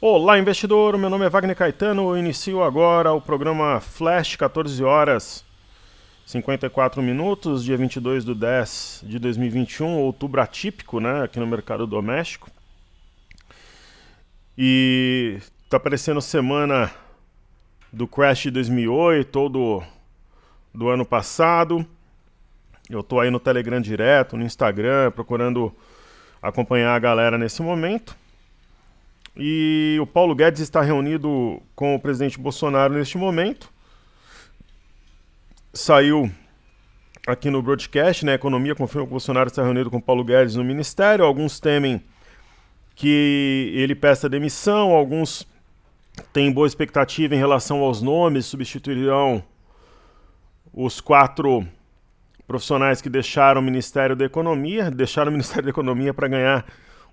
Olá, investidor. Meu nome é Wagner Caetano. Eu inicio agora o programa Flash, 14 horas 54 minutos, dia 22 de 10 de 2021, outubro atípico, né, aqui no mercado doméstico. E tá parecendo semana do crash de 2008 ou do ano passado. Eu tô aí no Telegram direto, no Instagram, procurando acompanhar a galera nesse momento. E o Paulo Guedes está reunido com o presidente Bolsonaro neste momento. Saiu aqui no broadcast, né? Economia confirma que o Bolsonaro está reunido com o Paulo Guedes no ministério. Alguns temem que ele peça demissão, alguns têm boa expectativa em relação aos nomes, substituirão os 4 profissionais que deixaram o Ministério da Economia, para ganhar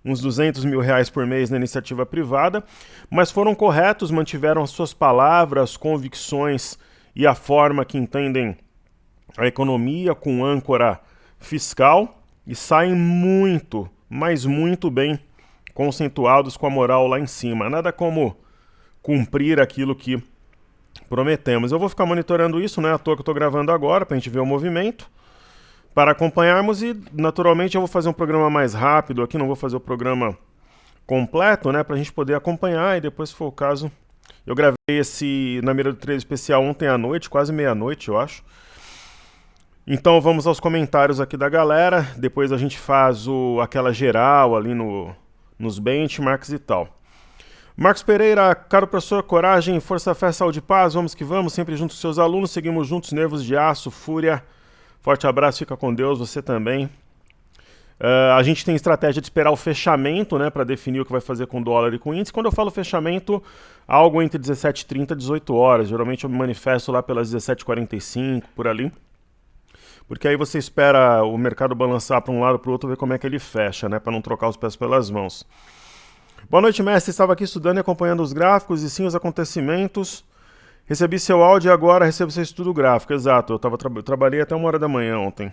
uns 200 mil reais por mês na iniciativa privada, mas foram corretos, mantiveram as suas palavras, convicções e a forma que entendem a economia com âncora fiscal e saem muito, mas muito bem conceituados com a moral lá em cima. Nada como cumprir aquilo que prometemos. Eu vou ficar monitorando isso, não é à toa que eu estou gravando agora, para a gente ver o movimento, para acompanharmos e, naturalmente, eu vou fazer um programa mais rápido aqui, não vou fazer o programa completo, né, para a gente poder acompanhar e depois, se for o caso, eu gravei esse na mira do trade especial ontem à noite, quase meia-noite, eu acho. Então vamos aos comentários aqui da galera, depois a gente faz aquela geral ali nos benchmarks e tal. Marcos Pereira, caro professor, coragem, força, fé, saúde e paz, vamos que vamos, sempre junto com seus alunos, seguimos juntos, nervos de aço, fúria. Forte abraço, fica com Deus, você também. A gente tem estratégia de esperar o fechamento, né, para definir o que vai fazer com o dólar e com o índice. Quando eu falo fechamento, algo entre 17h30 e 18 horas. Geralmente eu me manifesto lá pelas 17h45, por ali. Porque aí você espera o mercado balançar para um lado ou para o outro, ver como é que ele fecha, né, para não trocar os pés pelas mãos. Boa noite, mestre. Estava aqui estudando e acompanhando os gráficos e sim os acontecimentos. Recebi seu áudio e agora recebo seu estudo gráfico. Exato, eu trabalhei até 1h da manhã ontem.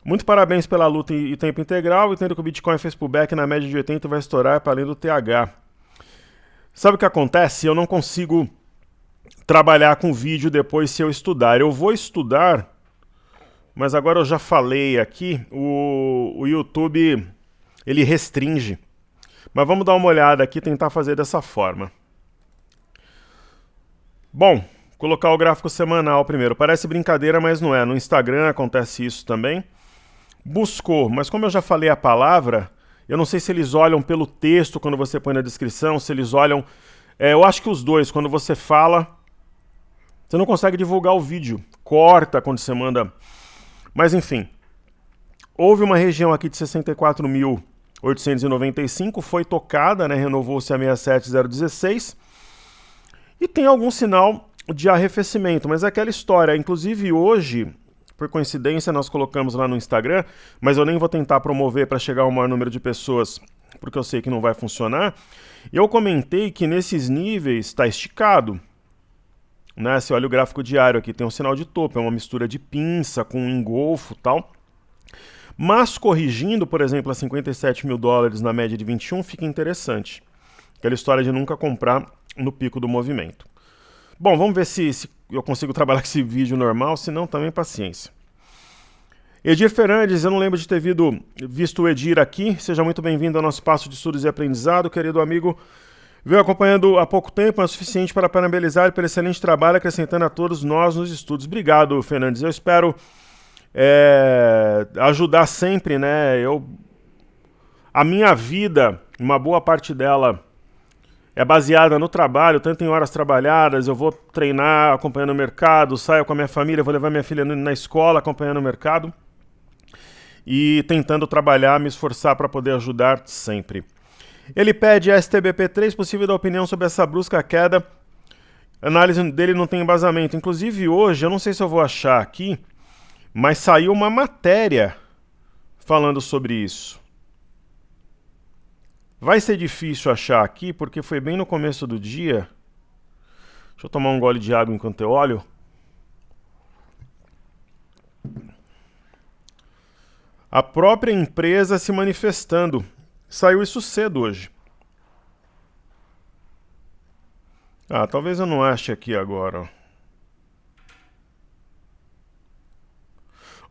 Muito parabéns pela luta e tempo integral. Entendo que o Bitcoin fez pullback na média de 80 e vai estourar para além do TH. Sabe o que acontece? Eu não consigo trabalhar com vídeo depois se eu estudar. Eu vou estudar, mas agora eu já falei aqui, o YouTube ele restringe. Mas vamos dar uma olhada aqui e tentar fazer dessa forma. Bom, colocar o gráfico semanal primeiro. Parece brincadeira, mas não é. No Instagram acontece isso também. Buscou, mas como eu já falei a palavra, eu não sei se eles olham pelo texto quando você põe na descrição, se eles olham... eu acho que os dois, quando você fala, você não consegue divulgar o vídeo. Corta quando você manda... Mas enfim, houve uma região aqui de 64.895, foi tocada, né? Renovou-se a 67016. E tem algum sinal de arrefecimento, mas é aquela história. Inclusive hoje, por coincidência, nós colocamos lá no Instagram, mas eu nem vou tentar promover para chegar ao maior número de pessoas, porque eu sei que não vai funcionar. E eu comentei que nesses níveis está esticado. Né? Você olha o gráfico diário aqui, tem um sinal de topo, é uma mistura de pinça com engolfo e tal. Mas corrigindo, por exemplo, a 57 mil dólares na média de 21, fica interessante. Aquela história de nunca comprar no pico do movimento. Bom, vamos ver se eu consigo trabalhar com esse vídeo normal, se não, também paciência. Edir Fernandes, eu não lembro de ter visto o Edir aqui. Seja muito bem-vindo ao nosso espaço de estudos e aprendizado, querido amigo. Veio acompanhando há pouco tempo, é o suficiente para parabenizar pelo excelente trabalho, acrescentando a todos nós nos estudos. Obrigado, Fernandes. Eu espero ajudar sempre, né? A minha vida, uma boa parte dela é baseada no trabalho, tanto em horas trabalhadas, eu vou treinar acompanhando o mercado, saio com a minha família, vou levar minha filha na escola acompanhando o mercado e tentando trabalhar, me esforçar para poder ajudar sempre. Ele pede a STBP3, possível da opinião sobre essa brusca queda. A análise dele não tem embasamento. Inclusive hoje, eu não sei se eu vou achar aqui, mas saiu uma matéria falando sobre isso. Vai ser difícil achar aqui, porque foi bem no começo do dia. Deixa eu tomar um gole de água enquanto eu olho. A própria empresa se manifestando. Saiu isso cedo hoje. Ah, talvez eu não ache aqui agora, ó.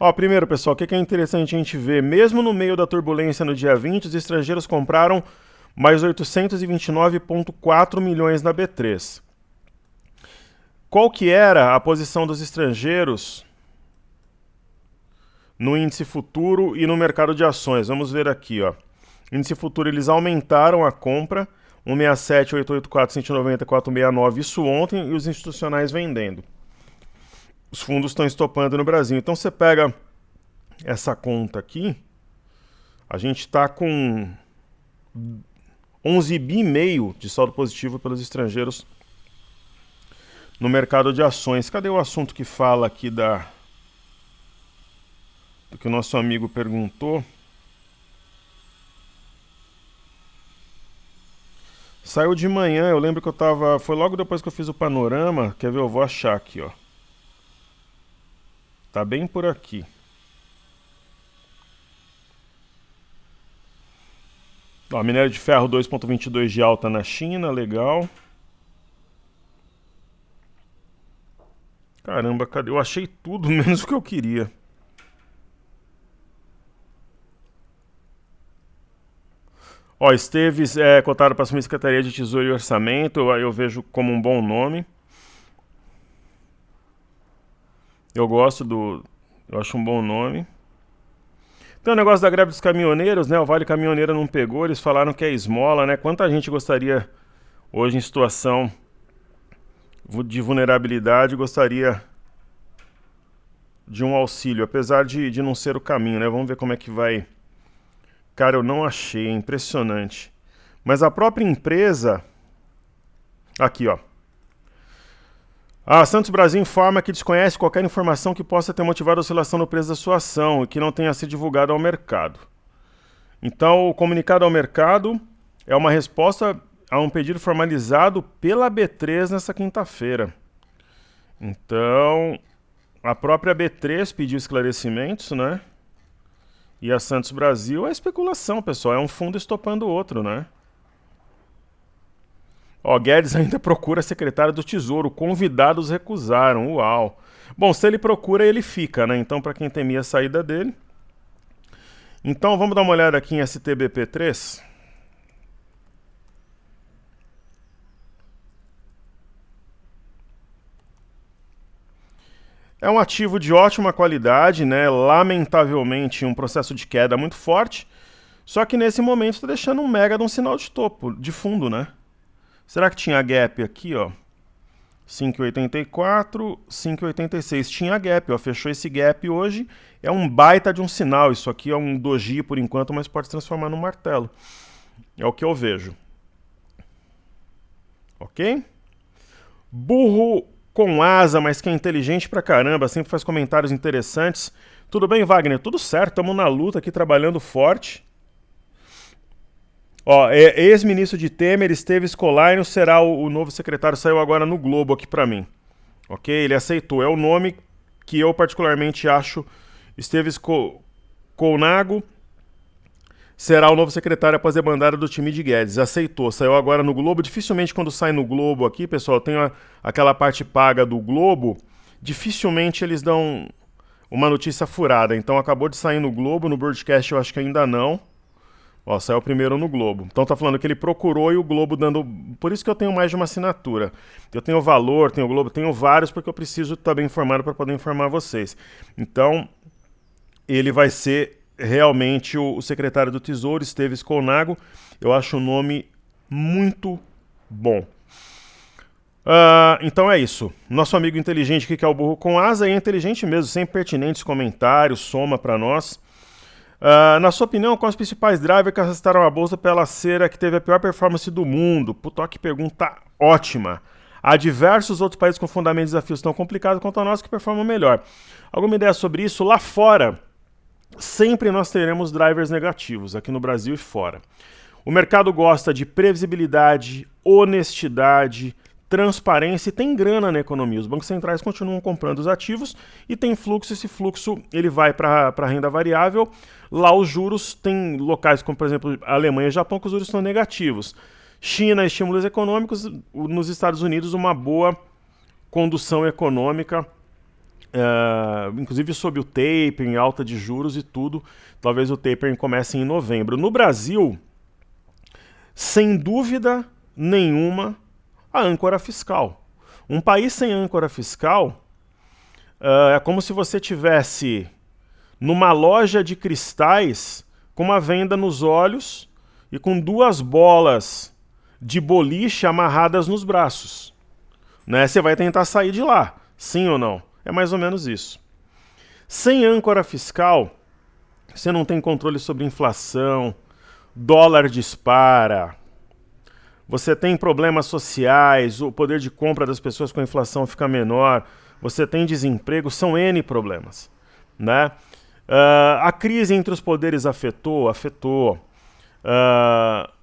Ó, primeiro, pessoal, o que é interessante a gente ver? Mesmo no meio da turbulência no dia 20, os estrangeiros compraram mais 829,4 milhões na B3. Qual que era a posição dos estrangeiros no índice futuro e no mercado de ações? Vamos ver aqui, ó. Índice futuro, eles aumentaram a compra, 167, 884, 190, 469, isso ontem, e os institucionais vendendo. Os fundos estão estopando no Brasil. Então você pega essa conta aqui, a gente está com 11,5 bi de saldo positivo pelos estrangeiros no mercado de ações. Cadê o assunto que fala aqui do que o nosso amigo perguntou? Saiu de manhã, eu lembro que eu tava... Foi logo depois que eu fiz o panorama. Quer ver? Eu vou achar aqui, ó. Tá bem por aqui. Ó, minério de ferro 2,22 de alta na China, legal. Caramba, cadê? Eu achei tudo menos o que eu queria. Ó, Esteves é cotado para assumir Secretaria de Tesouro e Orçamento, eu vejo como um bom nome. Eu acho um bom nome. Tem o negócio da greve dos caminhoneiros, né? O Vale Caminhoneiro não pegou, eles falaram que é esmola, né? Quanta gente gostaria, hoje em situação de vulnerabilidade, gostaria de um auxílio, apesar de não ser o caminho, né? Vamos ver como é que vai. Cara, eu não achei, é impressionante. Mas a própria empresa... Aqui, ó. A Santos Brasil informa que desconhece qualquer informação que possa ter motivado a oscilação no preço da sua ação e que não tenha sido divulgada ao mercado. Então, o comunicado ao mercado é uma resposta a um pedido formalizado pela B3 nessa quinta-feira. Então, a própria B3 pediu esclarecimentos, né? E a Santos Brasil é especulação, pessoal. É um fundo estopando o outro, né? Ó, Guedes ainda procura secretário do Tesouro. Convidados recusaram. Uau. Bom, se ele procura, ele fica, né? Então, para quem temia a saída dele. Então, vamos dar uma olhada aqui em STBP3. É um ativo de ótima qualidade, né? Lamentavelmente, um processo de queda muito forte. Só que nesse momento está deixando um mega de um sinal de topo, de fundo, né? Será que tinha gap aqui, ó? 5,84, 5,86. Tinha gap, ó. Fechou esse gap hoje. É um baita de um sinal. Isso aqui é um doji por enquanto, mas pode se transformar num martelo. É o que eu vejo. Ok? Burro com asa, mas que é inteligente pra caramba, sempre faz comentários interessantes. Tudo bem, Wagner? Tudo certo, estamos na luta aqui, trabalhando forte. Ó, ex-ministro de Temer, Esteves Colaino, será o novo secretário, saiu agora no Globo aqui pra mim. Ok? Ele aceitou, é o nome que eu particularmente acho. Esteves Colnago será o novo secretário após a bandada do time de Guedes. Aceitou, saiu agora no Globo. Dificilmente quando sai no Globo aqui, pessoal, tem aquela parte paga do Globo, dificilmente eles dão uma notícia furada. Então acabou de sair no Globo, no broadcast eu acho que ainda não. Ó, saiu primeiro no Globo. Então tá falando que ele procurou e o Globo dando... Por isso que eu tenho mais de uma assinatura. Eu tenho o Valor, tenho o Globo, tenho vários porque eu preciso estar bem informado para poder informar vocês. Então, ele vai ser realmente o secretário do Tesouro, Esteves Colnago. Eu acho o nome muito bom. Então é isso. Nosso amigo inteligente aqui, que é o Burro com Asa, é inteligente mesmo, sempre pertinentes comentários, soma para nós. Na sua opinião, quais os principais drivers que arrastaram a bolsa pela ser a que teve a pior performance do mundo? Puta, que pergunta ótima. Há diversos outros países com fundamentos e desafios tão complicados quanto a nossa que performam melhor. Alguma ideia sobre isso? Lá fora, sempre nós teremos drivers negativos, aqui no Brasil e fora. O mercado gosta de previsibilidade, honestidade, transparência e tem grana na economia. Os bancos centrais continuam comprando os ativos e tem fluxo. Esse fluxo ele vai para a renda variável. Lá os juros tem locais como, por exemplo, a Alemanha e o Japão que os juros estão negativos. China, estímulos econômicos, nos Estados Unidos, uma boa condução econômica, inclusive sob o tapering, alta de juros e tudo. Talvez o tapering comece em novembro. No Brasil, sem dúvida nenhuma, a âncora fiscal. Um país sem âncora fiscal é como se você tivesse numa loja de cristais com uma venda nos olhos e com duas bolas de boliche amarradas nos braços. Né? Você vai tentar sair de lá, sim ou não? É mais ou menos isso. Sem âncora fiscal, você não tem controle sobre inflação, dólar dispara, você tem problemas sociais, o poder de compra das pessoas com a inflação fica menor, você tem desemprego, são N problemas. Né? A crise entre os poderes afetou.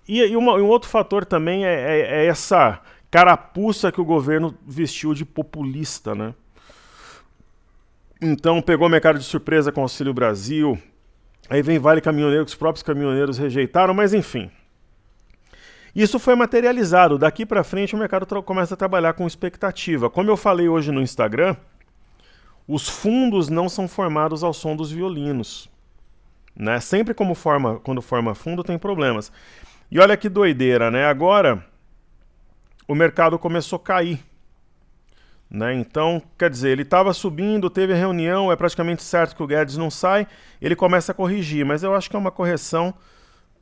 E um outro fator também é essa carapuça que o governo vestiu de populista, né? Então pegou o mercado de surpresa com o Auxílio Brasil, aí vem Vale Caminhoneiro que os próprios caminhoneiros rejeitaram, mas enfim. Isso foi materializado. Daqui para frente o mercado começa a trabalhar com expectativa. Como eu falei hoje no Instagram, os fundos não são formados ao som dos violinos. Né? Sempre quando forma fundo tem problemas. E olha que doideira, né? Agora o mercado começou a cair. Né? Então, quer dizer, ele estava subindo, teve a reunião, é praticamente certo que o Guedes não sai, ele começa a corrigir, mas eu acho que é uma correção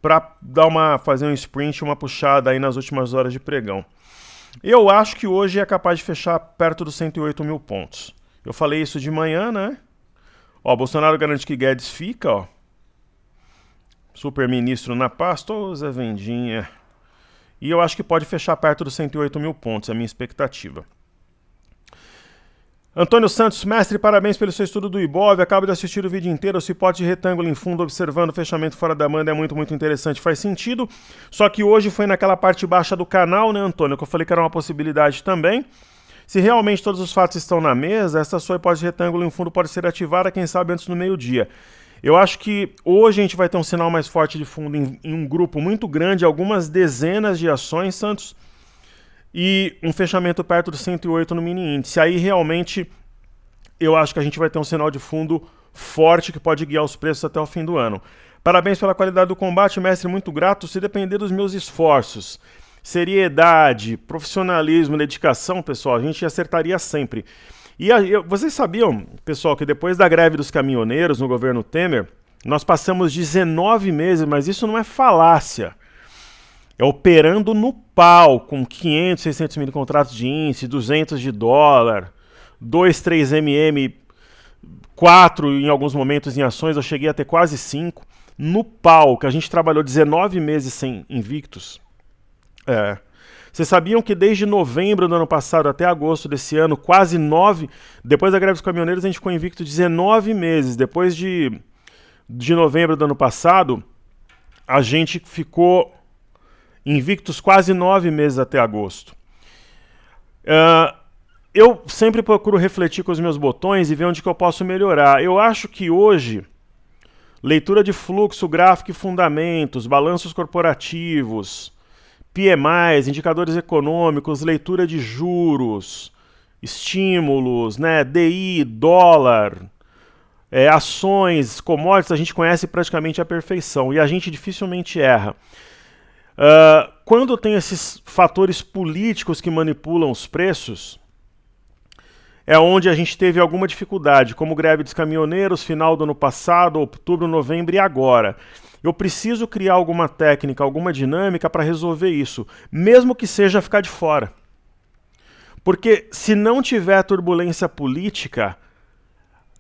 para fazer um sprint, uma puxada aí nas últimas horas de pregão. Eu acho que hoje é capaz de fechar perto dos 108 mil pontos. Eu falei isso de manhã, né? Ó, Bolsonaro garante que Guedes fica, ó. Super-ministro na pasta, ô Zé Vendinha. E eu acho que pode fechar perto dos 108 mil pontos, é a minha expectativa. Antônio Santos, mestre, parabéns pelo seu estudo do Ibov. Acabo de assistir o vídeo inteiro. O cipote de retângulo em fundo, observando o fechamento fora da banda, é muito, muito interessante. Faz sentido. Só que hoje foi naquela parte baixa do canal, né, Antônio? Que eu falei que era uma possibilidade também. Se realmente todos os fatos estão na mesa, essa sua hipótese de retângulo em fundo pode ser ativada, quem sabe, antes do meio-dia. Eu acho que hoje a gente vai ter um sinal mais forte de fundo em um grupo muito grande, algumas dezenas de ações, Santos, e um fechamento perto do 108 no mini índice. Aí realmente eu acho que a gente vai ter um sinal de fundo forte que pode guiar os preços até o fim do ano. Parabéns pela qualidade do combate, mestre, muito grato. Se depender dos meus esforços, seriedade, profissionalismo, dedicação, pessoal, a gente acertaria sempre. E vocês sabiam, pessoal, que depois da greve dos caminhoneiros no governo Temer, nós passamos 19 meses, mas isso não é falácia. É operando no pau, com 500, 600 mil contratos de índice, 200 de dólar, 2, 3 MM, 4 em alguns momentos em ações, eu cheguei a ter quase 5, no pau, que a gente trabalhou 19 meses sem invictos. Vocês sabiam que desde novembro do ano passado até agosto desse ano, quase 9, depois da greve dos caminhoneiros, a gente ficou invicto 19 meses. Depois de novembro do ano passado, a gente ficou invictos quase 9 meses até agosto. Eu sempre procuro refletir com os meus botões e ver onde que eu posso melhorar. Eu acho que hoje, leitura de fluxo, gráfico e fundamentos, balanços corporativos, PMIs, indicadores econômicos, leitura de juros, estímulos, né, DI, dólar, ações, commodities, a gente conhece praticamente à perfeição e a gente dificilmente erra. Quando tem esses fatores políticos que manipulam os preços, é onde a gente teve alguma dificuldade, como greve dos caminhoneiros, final do ano passado, outubro, novembro e agora. Eu preciso criar alguma técnica, alguma dinâmica para resolver isso, mesmo que seja ficar de fora. Porque se não tiver turbulência política,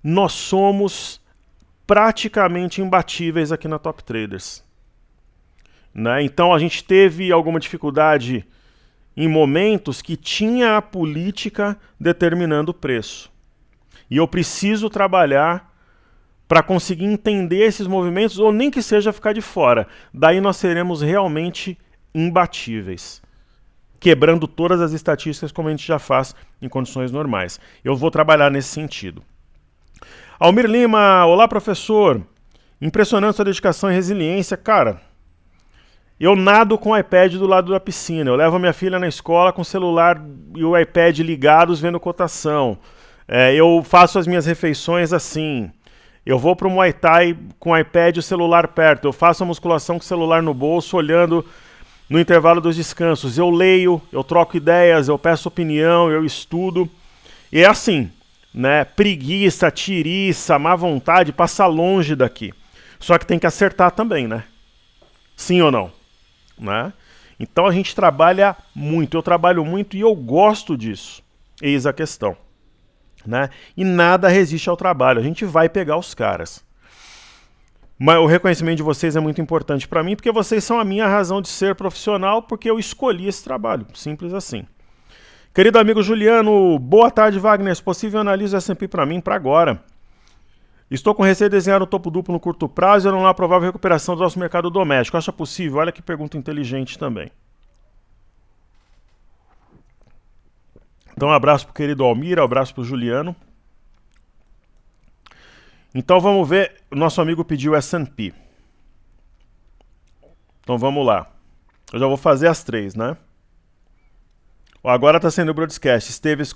nós somos praticamente imbatíveis aqui na Top Traders. Né? Então a gente teve alguma dificuldade em momentos que tinha a política determinando o preço. E eu preciso trabalhar para conseguir entender esses movimentos, ou nem que seja ficar de fora. Daí nós seremos realmente imbatíveis, quebrando todas as estatísticas como a gente já faz em condições normais. Eu vou trabalhar nesse sentido. Almir Lima, olá professor. Impressionante sua dedicação e resiliência. Cara, Eu nado com o iPad do lado da piscina. Eu levo a minha filha na escola com o celular e o iPad ligados vendo cotação. Eu faço as minhas refeições assim. Eu vou para o Muay Thai com o iPad e o celular perto. Eu faço a musculação com o celular no bolso, olhando no intervalo dos descansos. Eu leio, eu troco ideias, eu peço opinião, eu estudo. E é assim, né? Preguiça, tiriça, má vontade, passa longe daqui. Só que tem que acertar também, né? Sim ou não? Né? Então a gente trabalha muito, eu trabalho muito e eu gosto disso. Eis a questão. Né? E nada resiste ao trabalho, a gente vai pegar os caras. Mas o reconhecimento de vocês é muito importante para mim, porque vocês são a minha razão de ser profissional, porque eu escolhi esse trabalho, simples assim. Querido amigo Juliano, boa tarde, Wagner. Se possível, analise o S&P para mim para agora. Estou com receio de desenhar o topo duplo no curto prazo e não há provável recuperação do nosso mercado doméstico. Acha possível? Olha que pergunta inteligente também. Então, um abraço para o querido Almir, um abraço para o Juliano. Então, vamos ver. O nosso amigo pediu S&P. Então, vamos lá. Eu já vou fazer as três, né? Agora está sendo o broadcast. Esteves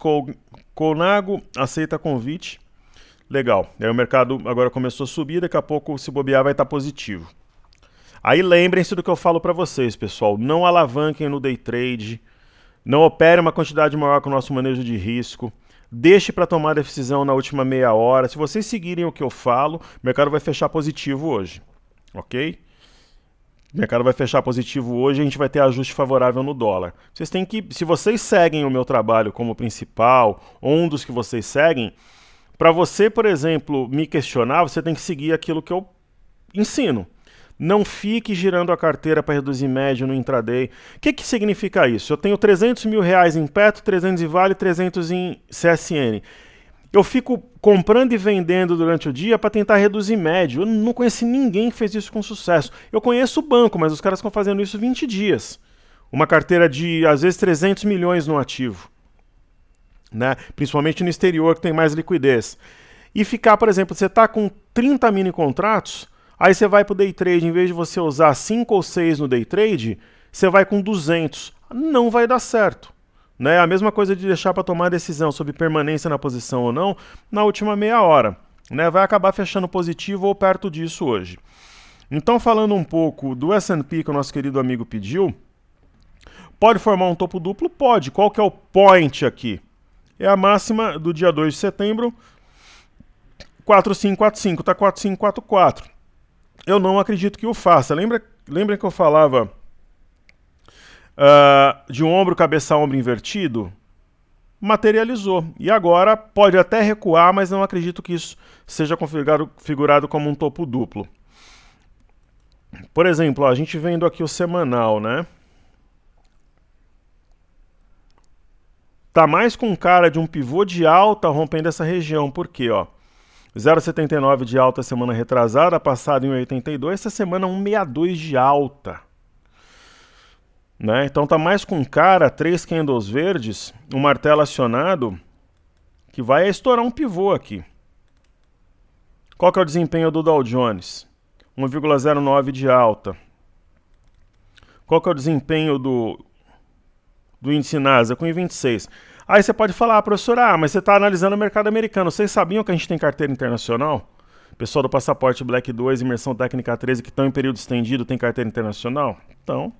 Colnago aceita convite. Legal. Aí o mercado agora começou a subir, daqui a pouco, se bobear, vai estar positivo. Aí lembrem-se do que eu falo para vocês, pessoal. Não alavanquem no day trade. Não opere uma quantidade maior que o nosso manejo de risco. Deixe para tomar a decisão na última meia hora. Se vocês seguirem o que eu falo, o mercado vai fechar positivo hoje. Ok? O mercado vai fechar positivo hoje e a gente vai ter ajuste favorável no dólar. Vocês têm que, se vocês seguem o meu trabalho como principal, ou um dos que vocês seguem, para você, por exemplo, me questionar, você tem que seguir aquilo que eu ensino. Não fique girando a carteira para reduzir médio no intraday. O que significa isso? Eu tenho 300 mil reais em Petro, 300 em Vale, 300 em CSN. Eu fico comprando e vendendo durante o dia para tentar reduzir médio. Eu não conheci ninguém que fez isso com sucesso. Eu conheço o banco, mas os caras estão fazendo isso 20 dias. Uma carteira de, às vezes, 300 milhões no ativo. Né? Principalmente no exterior, que tem mais liquidez. E ficar, por exemplo, você está com 30 mini contratos, aí você vai para o day trade, em vez de você usar 5 ou 6 no day trade, você vai com 200. Não vai dar certo. Né? A mesma coisa de deixar para tomar decisão sobre permanência na posição ou não na última meia hora. Né? Vai acabar fechando positivo ou perto disso hoje. Então, falando um pouco do S&P que o nosso querido amigo pediu, pode formar um topo duplo? Pode. Qual que é o point aqui? É a máxima do dia 2 de setembro, 4545, está 4544. Eu não acredito que o faça. Lembra que eu falava de um ombro, cabeça, ombro invertido? Materializou. E agora pode até recuar, mas não acredito que isso seja configurado como um topo duplo. Por exemplo, ó, a gente vendo aqui o semanal, né? Tá mais com cara de um pivô de alta rompendo essa região. Por quê? 0,79 de alta semana retrasada, passada em 1,82, essa semana 1,62 de alta. Né? Então tá mais com cara, 3 candles verdes, um martelo acionado, que vai estourar um pivô aqui. Qual que é o desempenho do Dow Jones? 1,09 de alta. Qual que é o desempenho do índice Nasdaq? 1,26. Aí você pode falar, professor, mas você está analisando o mercado americano. Vocês sabiam que a gente tem carteira internacional? O pessoal do Passaporte Black 2, Imersão Técnica 13, que estão em período estendido, tem carteira internacional? Então,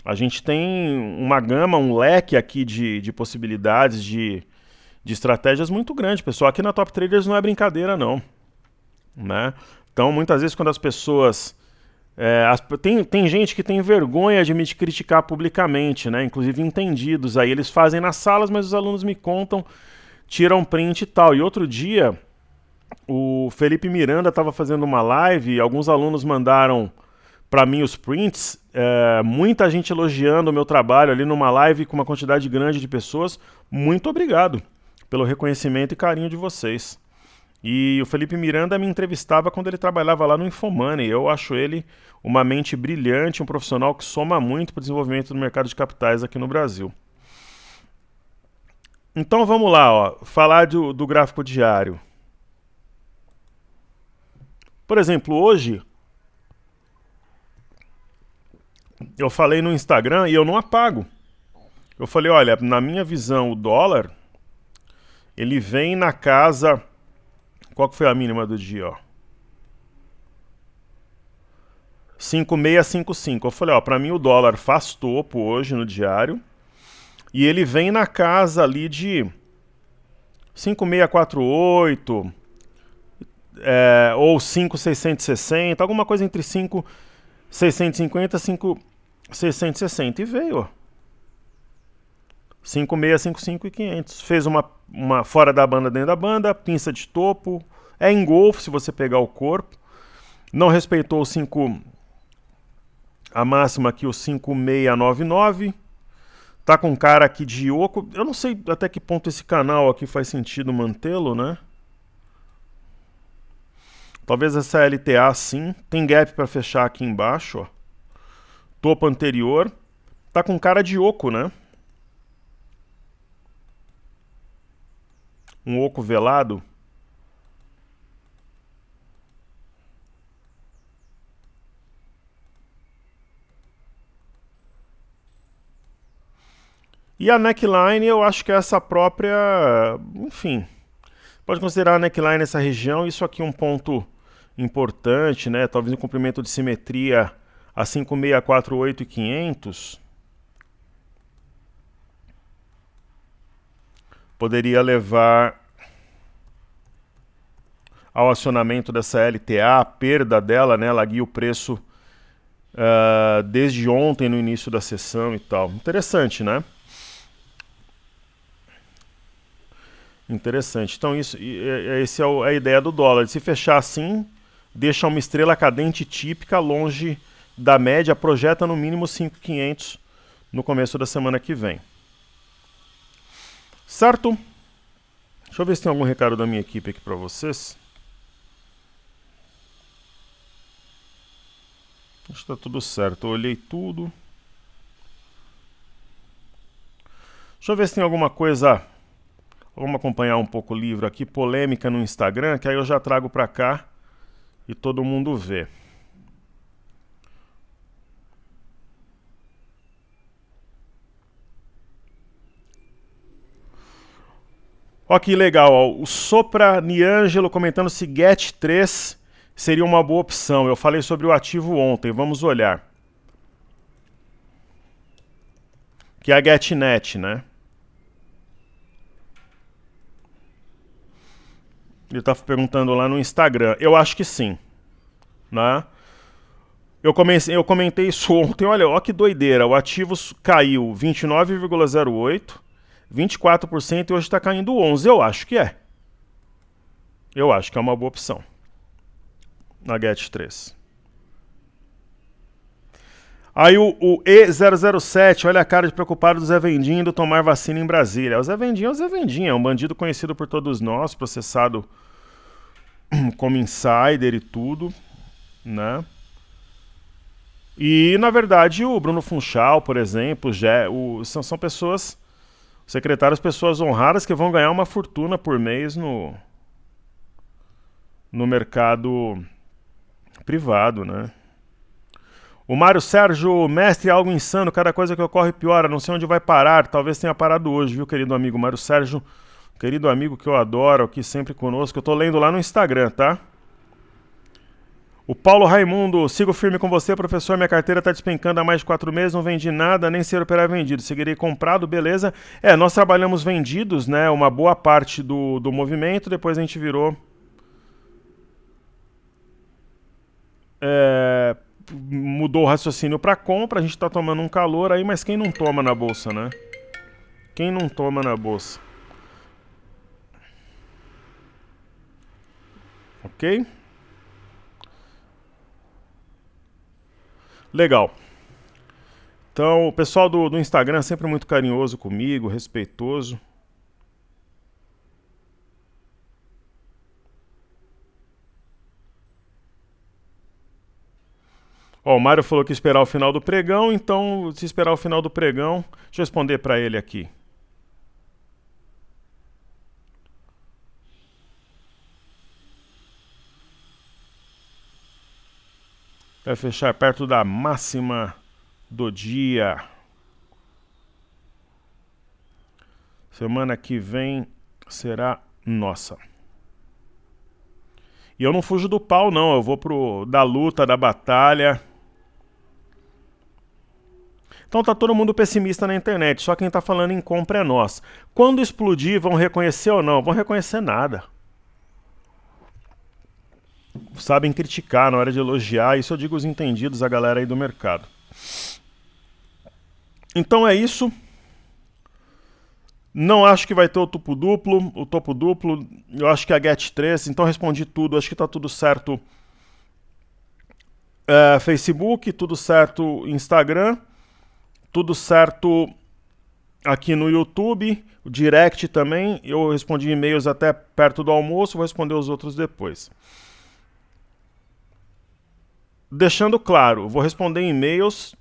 a gente tem uma gama, um leque aqui de possibilidades, de estratégias muito grande, pessoal. Aqui na Top Traders não é brincadeira, não. Né? Então, muitas vezes, quando as pessoas... tem gente que tem vergonha de me criticar publicamente, né? Inclusive entendidos. Aí eles fazem nas salas, mas os alunos me contam, tiram print e tal. E outro dia, o Felipe Miranda estava fazendo uma live e alguns alunos mandaram para mim os prints. Muita gente elogiando o meu trabalho ali numa live com uma quantidade grande de pessoas. Muito obrigado pelo reconhecimento e carinho de vocês. E o Felipe Miranda me entrevistava quando ele trabalhava lá no Infomoney. Eu acho ele uma mente brilhante, um profissional que soma muito para o desenvolvimento do mercado de capitais aqui no Brasil. Então vamos lá, falar do gráfico diário. Por exemplo, hoje, eu falei no Instagram e eu não apago. Eu falei, olha, na minha visão, o dólar, ele vem na casa... Qual que foi a mínima do dia, ó? 5,655. Eu falei, ó, pra mim o dólar faz topo hoje no diário. E ele vem na casa ali de 5,648, ou 5,660, alguma coisa entre 5,650 e 5,660. E veio, ó. 5,655 e 500. Fez uma fora da banda, dentro da banda, pinça de topo. É engolfo se você pegar o corpo. Não respeitou o 5, a máxima aqui, o 5,699. Tá com cara aqui de oco. Eu não sei até que ponto esse canal aqui faz sentido mantê-lo, né? Talvez essa LTA sim. Tem gap para fechar aqui embaixo, ó. Topo anterior. Tá com cara de oco, né? Um oco velado. E a neckline, eu acho que é essa própria... Enfim, pode considerar a neckline essa região. Isso aqui é um ponto importante, né? Talvez um comprimento de simetria a 5,648 e 500. Poderia levar ao acionamento dessa LTA, a perda dela, né? Ela guia o preço desde ontem no início da sessão e tal. Interessante, né? Interessante. Então, essa é a ideia do dólar. Se fechar assim, deixa uma estrela cadente típica longe da média, projeta no mínimo 5.500 no começo da semana que vem. Certo? Deixa eu ver se tem algum recado da minha equipe aqui para vocês. Acho que tá tudo certo. Eu olhei tudo. Deixa eu ver se tem alguma coisa... Vamos acompanhar um pouco o livro aqui, polêmica no Instagram, que aí eu já trago para cá e todo mundo vê. Ó que legal, ó. O Sopra Niangelo comentando se GET3 seria uma boa opção. Eu falei sobre o ativo ontem, vamos olhar. Que é a GetNet, né? Ele está perguntando lá no Instagram. Eu acho que sim, né? Eu comentei isso ontem. Olha, ó que doideira. O ativo caiu 29,08%, 24% e hoje está caindo 11%. Eu acho que é. Eu acho que é uma boa opção. Na GET3. Aí o E007, olha a cara de preocupado do Zé Vendinho indo tomar vacina em Brasília. O Zé Vendinho é o Zé Vendinho, é um bandido conhecido por todos nós, processado como insider e tudo, né? E, na verdade, o Bruno Funchal, por exemplo, são pessoas, secretários, pessoas honradas que vão ganhar uma fortuna por mês no mercado privado, né? O Mário Sérgio, mestre, algo insano, cada coisa que ocorre piora, não sei onde vai parar, talvez tenha parado hoje, viu, querido amigo Mário Sérgio, querido amigo que eu adoro, aqui sempre conosco, eu tô lendo lá no Instagram, tá? O Paulo Raimundo, sigo firme com você, professor, minha carteira tá despencando há mais de 4 meses, não vendi nada, nem ser operar vendido, seguirei comprado, beleza? Nós trabalhamos vendidos, né, uma boa parte do movimento, depois a gente virou... mudou o raciocínio para compra, a gente está tomando um calor aí, mas quem não toma na bolsa, né? Quem não toma na bolsa? Ok? Legal. Então, o pessoal do Instagram é sempre muito carinhoso comigo, respeitoso. Ó, o Mário falou que ia esperar o final do pregão, então se esperar o final do pregão, deixa eu responder para ele aqui. Vai fechar perto da máxima do dia. Semana que vem será nossa. E eu não fujo do pau, não. Eu vou da luta, da batalha. Então tá todo mundo pessimista na internet. Só quem tá falando em compra é nós. Quando explodir, vão reconhecer ou não? Vão reconhecer nada. Sabem criticar na hora de elogiar. Isso eu digo os entendidos, a galera aí do mercado. Então é isso. Não acho que vai ter o topo duplo, eu acho que a GET3, então respondi tudo, acho que tá tudo certo. Facebook, tudo certo Instagram, tudo certo aqui no YouTube, o Direct também, eu respondi e-mails até perto do almoço, vou responder os outros depois. Deixando claro, vou responder e-mails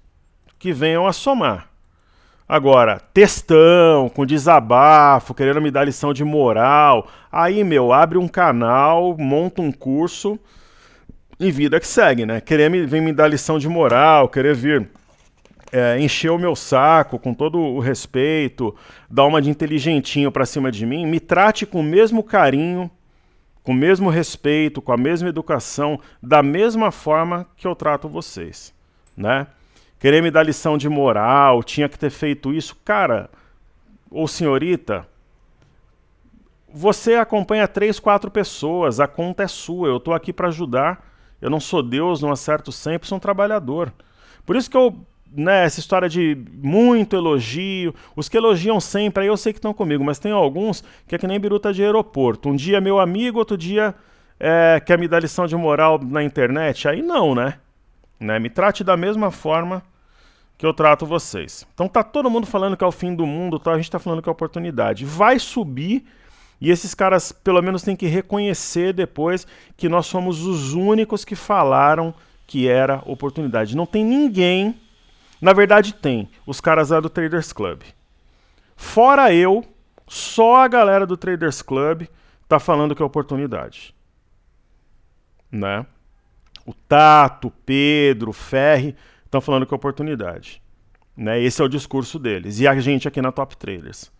que venham a somar. Agora, textão, com desabafo, querendo me dar lição de moral, aí, abre um canal, monta um curso e vida que segue, né? Vem me dar lição de moral, querer vir encher o meu saco com todo o respeito, dar uma de inteligentinho pra cima de mim, me trate com o mesmo carinho, com o mesmo respeito, com a mesma educação, da mesma forma que eu trato vocês, né? Querer me dar lição de moral, tinha que ter feito isso. Cara, ou senhorita, você acompanha 3, 4 pessoas, a conta é sua, eu tô aqui para ajudar. Eu não sou Deus, não acerto sempre, sou um trabalhador. Por isso que essa história de muito elogio, os que elogiam sempre, aí eu sei que estão comigo, mas tem alguns que é que nem biruta de aeroporto. Um dia meu amigo, outro dia quer me dar lição de moral na internet, aí não, né? Me trate da mesma forma que eu trato vocês. Então tá todo mundo falando que é o fim do mundo, tá? A gente tá falando que é oportunidade. Vai subir e esses caras pelo menos têm que reconhecer depois que nós somos os únicos que falaram que era oportunidade. Não tem ninguém, na verdade tem, os caras lá do Traders Club. Fora eu, só a galera do Traders Club tá falando que é oportunidade. Né? O Tato, o Pedro, o Ferri estão falando que é oportunidade. Né? Esse é o discurso deles. E a gente aqui na Top Traders.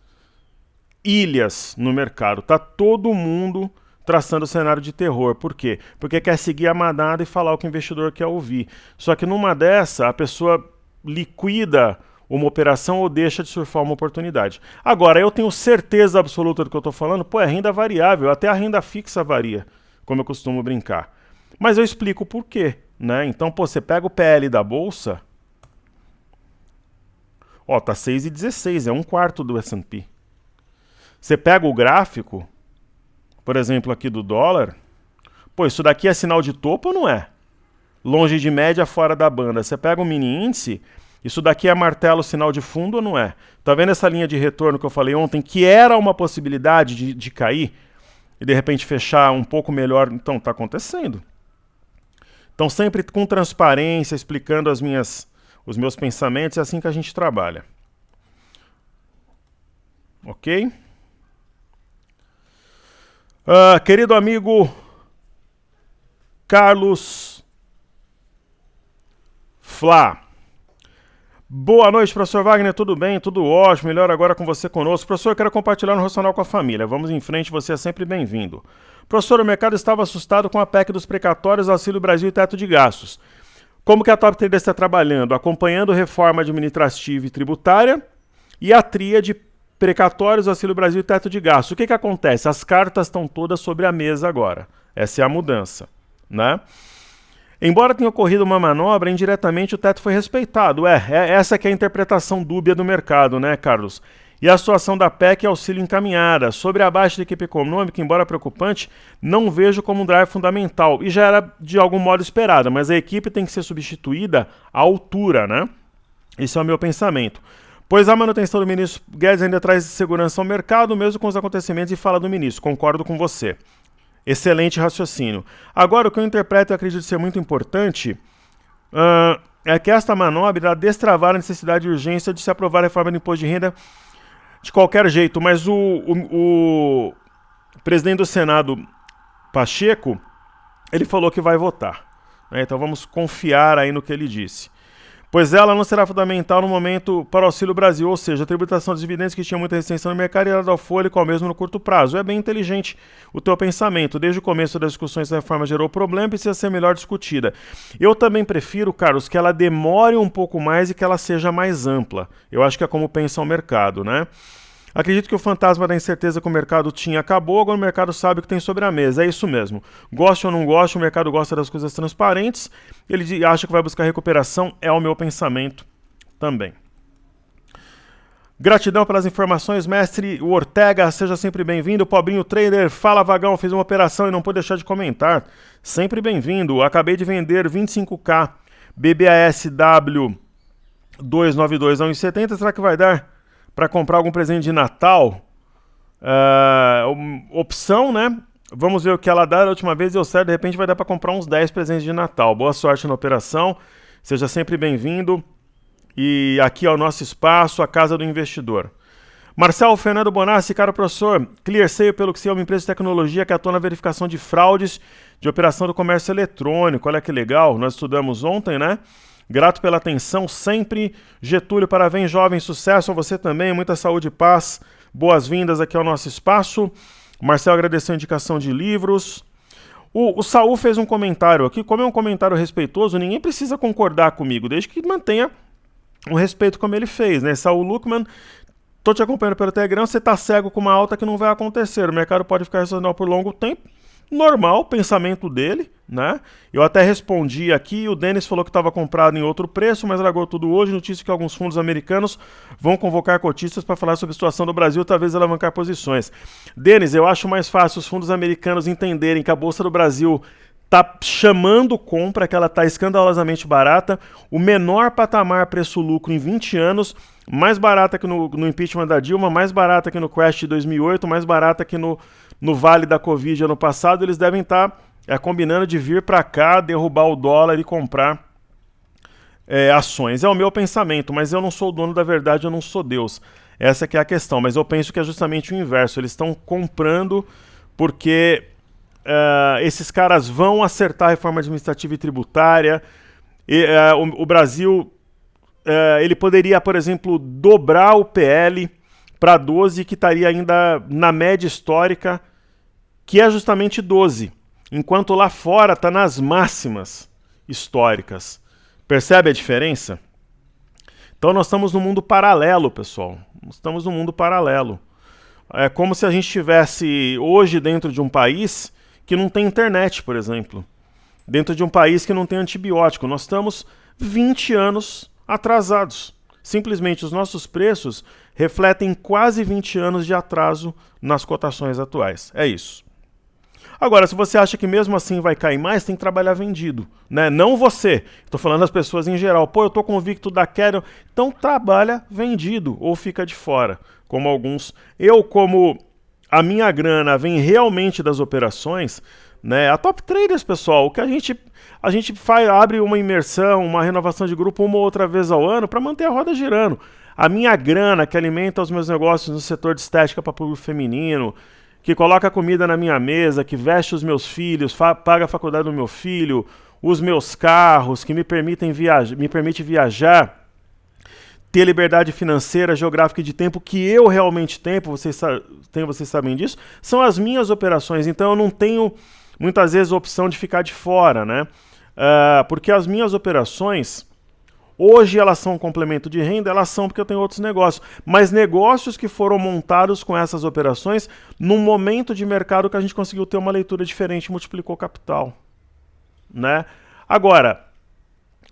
Ilhas no mercado. Tá todo mundo traçando o cenário de terror. Por quê? Porque quer seguir a manada e falar o que o investidor quer ouvir. Só que numa dessa, a pessoa liquida uma operação ou deixa de surfar uma oportunidade. Agora, eu tenho certeza absoluta do que eu estou falando. É renda variável. Até a renda fixa varia, como eu costumo brincar. Mas eu explico por quê. Né? Então, você pega o PL da Bolsa, tá 6,16, é 1/4 do S&P. Você pega o gráfico, por exemplo, aqui do dólar, isso daqui é sinal de topo ou não é? Longe de média, fora da banda. Você pega o mini índice, isso daqui é martelo, sinal de fundo ou não é? Tá vendo essa linha de retorno que eu falei ontem, que era uma possibilidade de cair e de repente fechar um pouco melhor? Então, tá acontecendo. Então, sempre com transparência, explicando os meus pensamentos, é assim que a gente trabalha. Ok? Querido amigo Carlos Flá. Boa noite, professor Wagner, tudo bem? Tudo ótimo, melhor agora com você conosco. Professor, eu quero compartilhar no Racional com a família. Vamos em frente, você é sempre bem-vindo. Professor, o mercado estava assustado com a PEC dos precatórios, Auxílio Brasil e teto de gastos. Como que a Top Trader está trabalhando? Acompanhando reforma administrativa e tributária e a tríade precatórios, Auxílio Brasil e teto de gastos. O que acontece? As cartas estão todas sobre a mesa agora. Essa é a mudança. Né? Embora tenha ocorrido uma manobra, indiretamente o teto foi respeitado. Essa que é a interpretação dúbia do mercado, né, Carlos? E a situação da PEC é auxílio encaminhada. Sobre a baixa da equipe econômica, embora preocupante, não vejo como um drive fundamental. E já era de algum modo esperada, mas a equipe tem que ser substituída à altura, né? Esse é o meu pensamento. Pois a manutenção do ministro Guedes ainda traz segurança ao mercado, mesmo com os acontecimentos e fala do ministro. Concordo com você. Excelente raciocínio. Agora, o que eu interpreto e acredito ser muito importante é que esta manobra irá destravar a necessidade de urgência de se aprovar a reforma do imposto de renda de qualquer jeito, mas o presidente do Senado, Pacheco, ele falou que vai votar. Né? Então vamos confiar aí no que ele disse. pois ela não será fundamental no momento para o Auxílio Brasil, ou seja, a tributação dos dividendos que tinha muita restrição no mercado irá dar fôlego ao mesmo no curto prazo. É bem inteligente o teu pensamento. Desde o começo das discussões da reforma gerou problema e precisa ser melhor discutida. Eu também prefiro, Carlos, que ela demore um pouco mais e que ela seja mais ampla. Eu acho que é como pensa o mercado, né? Acredito que o fantasma da incerteza que o mercado tinha acabou, agora o mercado sabe o que tem sobre a mesa. É isso mesmo. Goste ou não goste, o mercado gosta das coisas transparentes, ele acha que vai buscar recuperação, é o meu pensamento também. Gratidão pelas informações, mestre Ortega, seja sempre bem-vindo. Pobrinho Trader, fala Vagão, fiz uma operação e não pude deixar de comentar. Sempre bem-vindo, acabei de vender 25k BBASW 292 a 1,70, será que vai dar para comprar algum presente de Natal? Opção, né? Vamos ver o que ela dá. Da última vez deu certo, de repente vai dar para comprar uns 10 presentes de Natal. Boa sorte na operação, seja sempre bem-vindo. E aqui é o nosso espaço, a Casa do Investidor. Marcelo Fernando Bonassi, caro professor, ClearSale, pelo que sei, é uma empresa de tecnologia que atua na verificação de fraudes de operação do comércio eletrônico. Olha que legal, nós estudamos ontem, né? Grato pela atenção sempre. Getúlio, parabéns, jovem, sucesso a você também, muita saúde e paz. Boas-vindas aqui ao nosso espaço. Marcelo agradeceu a indicação de livros. O Saul fez um comentário aqui, como é um comentário respeitoso, ninguém precisa concordar comigo, desde que mantenha o respeito como ele fez, né? Saul Luckman, tô te acompanhando pelo Telegram, você tá cego com uma alta que não vai acontecer, o mercado pode ficar racional por longo tempo. Normal, pensamento dele, né? Eu até respondi aqui, o Denis falou que estava comprado em outro preço, mas largou tudo hoje. Notícia que alguns fundos americanos vão convocar cotistas para falar sobre a situação do Brasil, talvez alavancar posições. Denis, eu acho mais fácil os fundos americanos entenderem que a Bolsa do Brasil está chamando compra, que ela está escandalosamente barata, o menor patamar preço-lucro em 20 anos, mais barata que no impeachment da Dilma, mais barata que no crash de 2008, mais barata que no Vale da Covid ano passado. Eles devem estar combinando de vir para cá, derrubar o dólar e comprar ações. É o meu pensamento, mas eu não sou o dono da verdade, eu não sou Deus. Essa que é a questão, mas eu penso que é justamente o inverso. Eles estão comprando porque esses caras vão acertar a reforma administrativa e tributária. O Brasil ele poderia, por exemplo, dobrar o PL para 12, que estaria ainda na média histórica, que é justamente 12, enquanto lá fora está nas máximas históricas. Percebe a diferença? Então nós estamos num mundo paralelo, pessoal. Estamos num mundo paralelo. É como se a gente estivesse hoje dentro de um país que não tem internet, por exemplo. Dentro de um país que não tem antibiótico. Nós estamos 20 anos atrasados. Simplesmente os nossos preços refletem quase 20 anos de atraso nas cotações atuais. É isso. Agora, se você acha que mesmo assim vai cair mais, tem que trabalhar vendido, né? Não você. Estou falando das pessoas em geral. Pô, eu estou convicto da queda. Então trabalha vendido ou fica de fora, como alguns. Eu, como a minha grana vem realmente das operações, né? A Top Traders, pessoal, o que a gente faz, abre uma imersão, uma renovação de grupo uma ou outra vez ao ano para manter a roda girando. A minha grana que alimenta os meus negócios no setor de estética para público feminino, que coloca comida na minha mesa, que veste os meus filhos, paga a faculdade do meu filho, os meus carros, que me permite viajar, ter liberdade financeira, geográfica e de tempo que eu realmente tenho, vocês sabem disso, são as minhas operações. Então eu não tenho muitas vezes a opção de ficar de fora, né? Porque as minhas operações, hoje elas são um complemento de renda, elas são porque eu tenho outros negócios, mas negócios que foram montados com essas operações num momento de mercado que a gente conseguiu ter uma leitura diferente e multiplicou capital, né? Agora,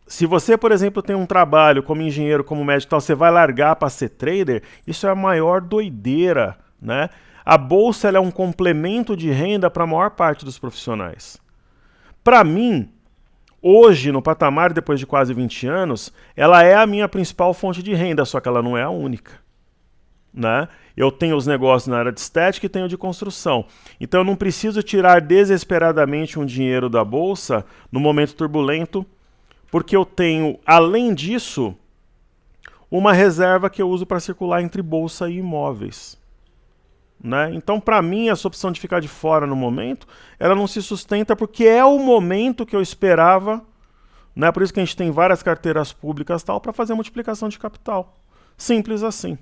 se você, por exemplo, tem um trabalho como engenheiro, como médico e tal, você vai largar para ser trader, isso é a maior doideira, né? A bolsa ela é um complemento de renda para a maior parte dos profissionais. Para mim, hoje, no patamar, depois de quase 20 anos, ela é a minha principal fonte de renda, só que ela não é a única, né? Eu tenho os negócios na área de estética e tenho de construção. Então eu não preciso tirar desesperadamente um dinheiro da bolsa no momento turbulento, porque eu tenho, além disso, uma reserva que eu uso para circular entre bolsa e imóveis, né? Então, para mim, essa opção de ficar de fora no momento, ela não se sustenta porque é o momento que eu esperava Né? Por isso que a gente tem várias carteiras públicas tal para fazer multiplicação de capital. Simples assim.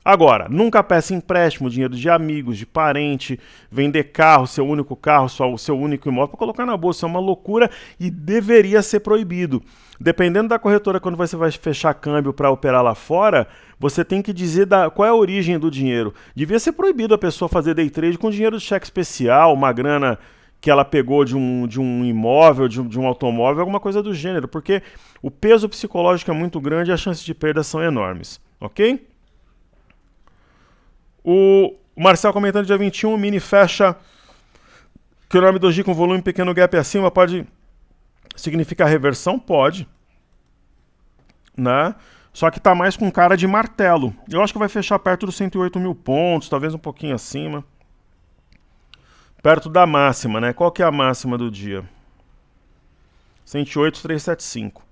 Agora, nunca peça empréstimo, dinheiro de amigos, de parente, vender carro, seu único carro, seu único imóvel, para colocar na bolsa. É uma loucura e deveria ser proibido. Dependendo da corretora, quando você vai fechar câmbio para operar lá fora, você tem que dizer qual é a origem do dinheiro. Devia ser proibido a pessoa fazer day trade com dinheiro de cheque especial, uma grana que ela pegou de um imóvel, de um automóvel, alguma coisa do gênero, porque o peso psicológico é muito grande e as chances de perda são enormes, ok? O Marcel comentando dia 21, o mini fecha que o nome do Doji com volume pequeno gap acima pode significar reversão? Pode. Né? Só que tá mais com cara de martelo. Eu acho que vai fechar perto dos 108 mil pontos, talvez um pouquinho acima. Perto da máxima, né? Qual que é a máxima do dia? 108,375.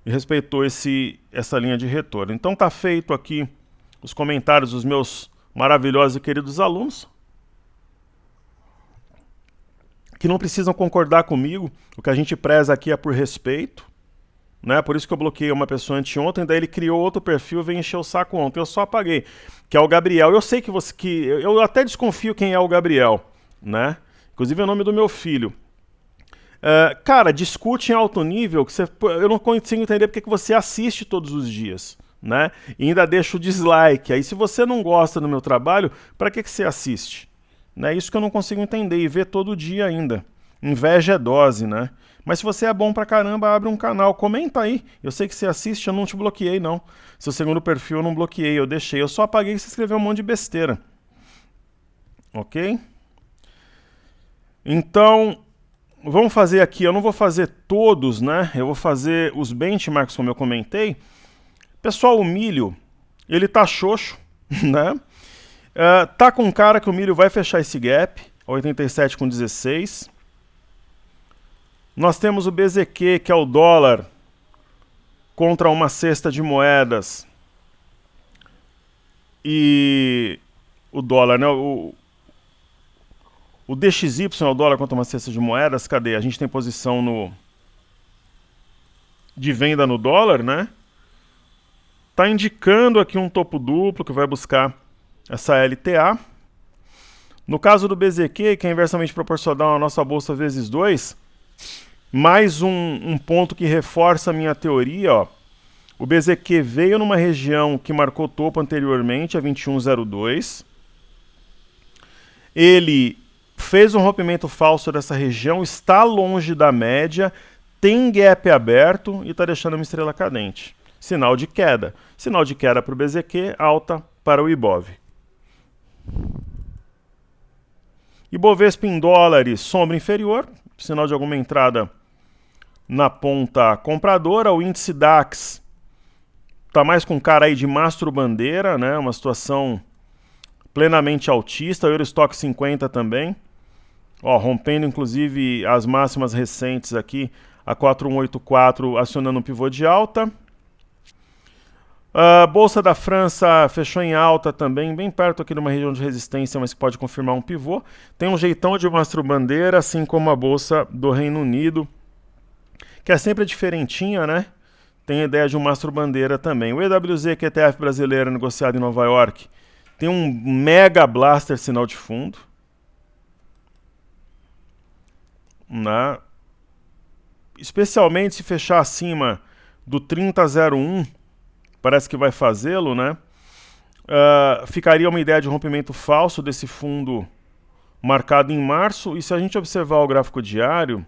E respeitou essa linha de retorno. Então tá feito aqui os comentários dos meus maravilhosos e queridos alunos, que não precisam concordar comigo. O que a gente preza aqui é por respeito, né? Por isso que eu bloqueei uma pessoa anteontem, daí ele criou outro perfil e veio encher o saco ontem. Eu só apaguei, que é o Gabriel. Eu sei que eu até desconfio quem é o Gabriel, né? Inclusive é o nome do meu filho. Cara, discute em alto nível, que eu não consigo entender porque que você assiste todos os dias. Né? E ainda deixa o dislike. Aí se você não gosta do meu trabalho, para que você assiste? Né? Isso que eu não consigo entender e ver todo dia ainda. Inveja é dose, né? Mas se você é bom pra caramba, abre um canal, comenta aí. Eu sei que você assiste, eu não te bloqueei não. Seu segundo perfil eu não bloqueei, eu deixei. Eu só apaguei que você escreveu um monte de besteira. Ok? Então, vamos fazer aqui, eu não vou fazer todos, né? Eu vou fazer os benchmarks como eu comentei. Pessoal, o milho, ele tá xoxo, né? Tá com cara que o milho vai fechar esse gap, 87,16. Nós temos o BZQ, que é o dólar, contra uma cesta de moedas. E o dólar, né? O DXY é o dólar contra uma cesta de moedas. Cadê? A gente tem posição de venda no dólar, né? Está indicando aqui um topo duplo que vai buscar essa LTA. No caso do BZQ, que é inversamente proporcional à nossa bolsa vezes 2, mais um ponto que reforça a minha teoria. Ó. O BZQ veio numa região que marcou topo anteriormente, a 21,02. Ele fez um rompimento falso dessa região, está longe da média, tem gap aberto e está deixando uma estrela cadente. Sinal de queda. Sinal de queda para o BZQ, alta para o Ibov. Ibovespa em dólares, sombra inferior, sinal de alguma entrada na ponta compradora. O índice DAX está mais com cara aí de mastro bandeira, né? Uma situação plenamente altista. O Eurostock 50 também. Ó, rompendo inclusive as máximas recentes aqui, a 4184 acionando um pivô de alta. A Bolsa da França fechou em alta também, bem perto aqui de uma região de resistência, mas que pode confirmar um pivô. Tem um jeitão de mastro bandeira, assim como a Bolsa do Reino Unido, que é sempre diferentinha, né? Tem a ideia de um mastro bandeira também. O EWZ, que é ETF brasileiro negociado em Nova York, tem um mega blaster sinal de fundo. Né? Especialmente se fechar acima do 30,01, parece que vai fazê-lo, né? Ficaria uma ideia de rompimento falso desse fundo marcado em março. E se a gente observar o gráfico diário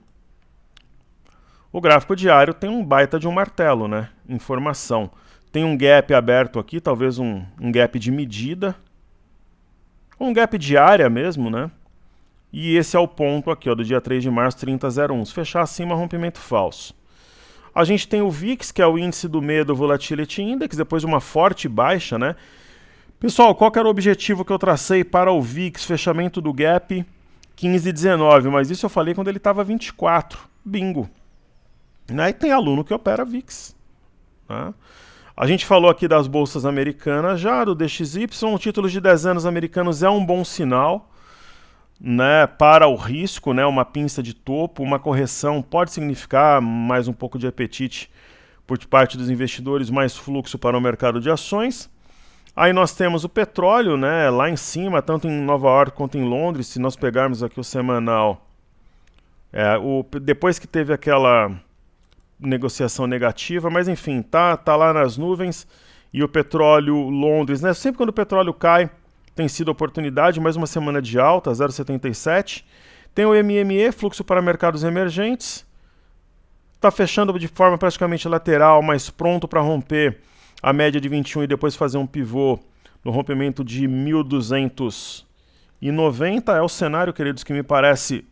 tem um baita de um martelo, né? Informação. Tem um gap aberto aqui, talvez um gap de medida. Um gap diária mesmo, né? E esse é o ponto aqui, ó, do dia 3 de março, 30,01. Se fechar acima, rompimento falso. A gente tem o VIX, que é o índice do medo Volatility Index, depois de uma forte baixa, né? Pessoal, qual que era o objetivo que eu tracei para o VIX? Fechamento do gap 15,19, mas isso eu falei quando ele estava 24. Bingo. Né? E tem aluno que opera VIX. Né? A gente falou aqui das bolsas americanas já, do DXY. Títulos de 10 anos americanos é um bom sinal. né, para o risco, né, uma pinça de topo, uma correção pode significar mais um pouco de apetite por parte dos investidores, mais fluxo para o mercado de ações. Aí nós temos o petróleo, né, lá em cima, tanto em Nova York quanto em Londres. Se nós pegarmos aqui o semanal, depois que teve aquela negociação negativa, mas enfim, tá lá nas nuvens. E o petróleo Londres, né, sempre quando o petróleo cai, tem sido oportunidade, mais uma semana de alta, 0,77. Tem o MME, fluxo para mercados emergentes. Está fechando de forma praticamente lateral, mas pronto para romper a média de 21 e depois fazer um pivô no rompimento de 1.290. É o cenário, queridos, que me parece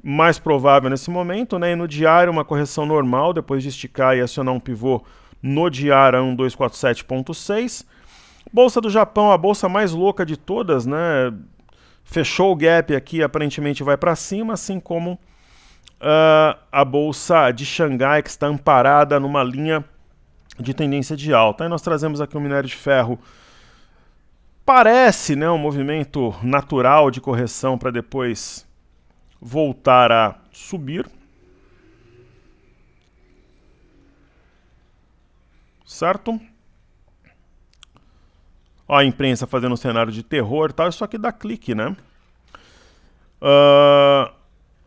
mais provável nesse momento, né? E no diário, uma correção normal, depois de esticar e acionar um pivô no diário a 1247.6. Bolsa do Japão, a bolsa mais louca de todas, né? Fechou o gap aqui, aparentemente vai para cima, assim como a bolsa de Xangai, que está amparada numa linha de tendência de alta. Aí nós trazemos aqui o minério de ferro. Parece, né, um movimento natural de correção para depois voltar a subir. Certo? Ó, a imprensa fazendo um cenário de terror e tal. Isso aqui dá clique, né?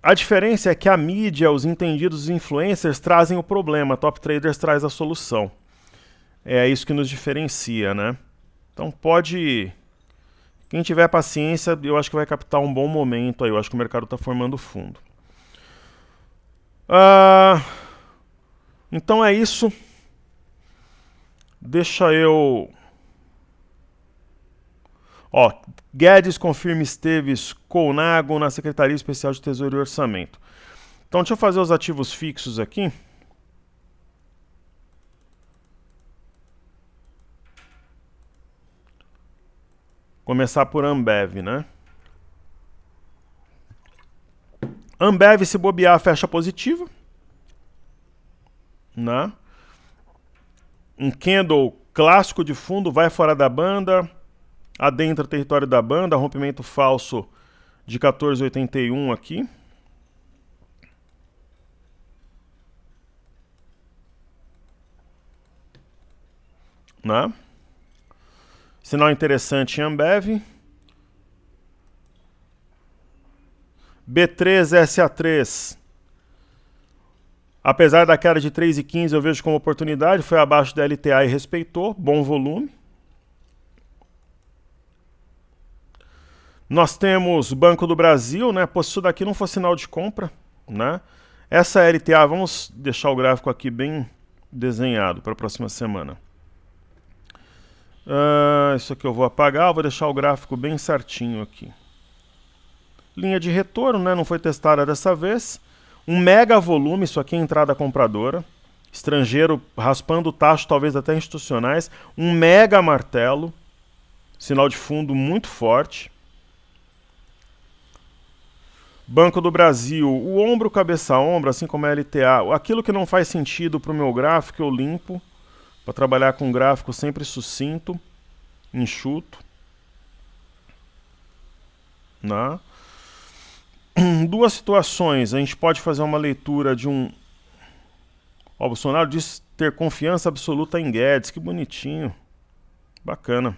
A diferença é que a mídia, os entendidos, os influencers trazem o problema, a Top Traders traz a solução. É isso que nos diferencia, né? Então pode... Quem tiver paciência, eu acho que vai captar um bom momento aí. Eu acho que o mercado está formando fundo. Então é isso. Deixa eu... Ó, Guedes confirma Esteves Colnago na Secretaria Especial de Tesouro e Orçamento. Então deixa eu fazer os ativos fixos aqui. Começar por Ambev, né? Ambev, se bobear, fecha positivo, né? Um candle clássico de fundo, vai fora da banda, adentra o território da banda, rompimento falso de 14,81 aqui. Né? Sinal interessante em Ambev. B3, SA3. Apesar da queda de 3,15, eu vejo como oportunidade. Foi abaixo da LTA e respeitou. Bom volume. Nós temos Banco do Brasil, né? Pô, se isso daqui não for sinal de compra, né? Essa LTA, vamos deixar o gráfico aqui bem desenhado para a próxima semana. Isso aqui eu vou apagar, vou deixar o gráfico bem certinho aqui. Linha de retorno, né? Não foi testada dessa vez. Um mega volume, isso aqui é entrada compradora. Estrangeiro raspando taxa, talvez até institucionais. Um mega martelo. Sinal de fundo muito forte. Banco do Brasil, o ombro, cabeça-ombro, assim como a LTA. Aquilo que não faz sentido para o meu gráfico, eu limpo. Para trabalhar com um gráfico sempre sucinto, enxuto. Né? Duas situações. A gente pode fazer uma leitura de um... Ó, o Bolsonaro diz ter confiança absoluta em Guedes. Que bonitinho. Bacana.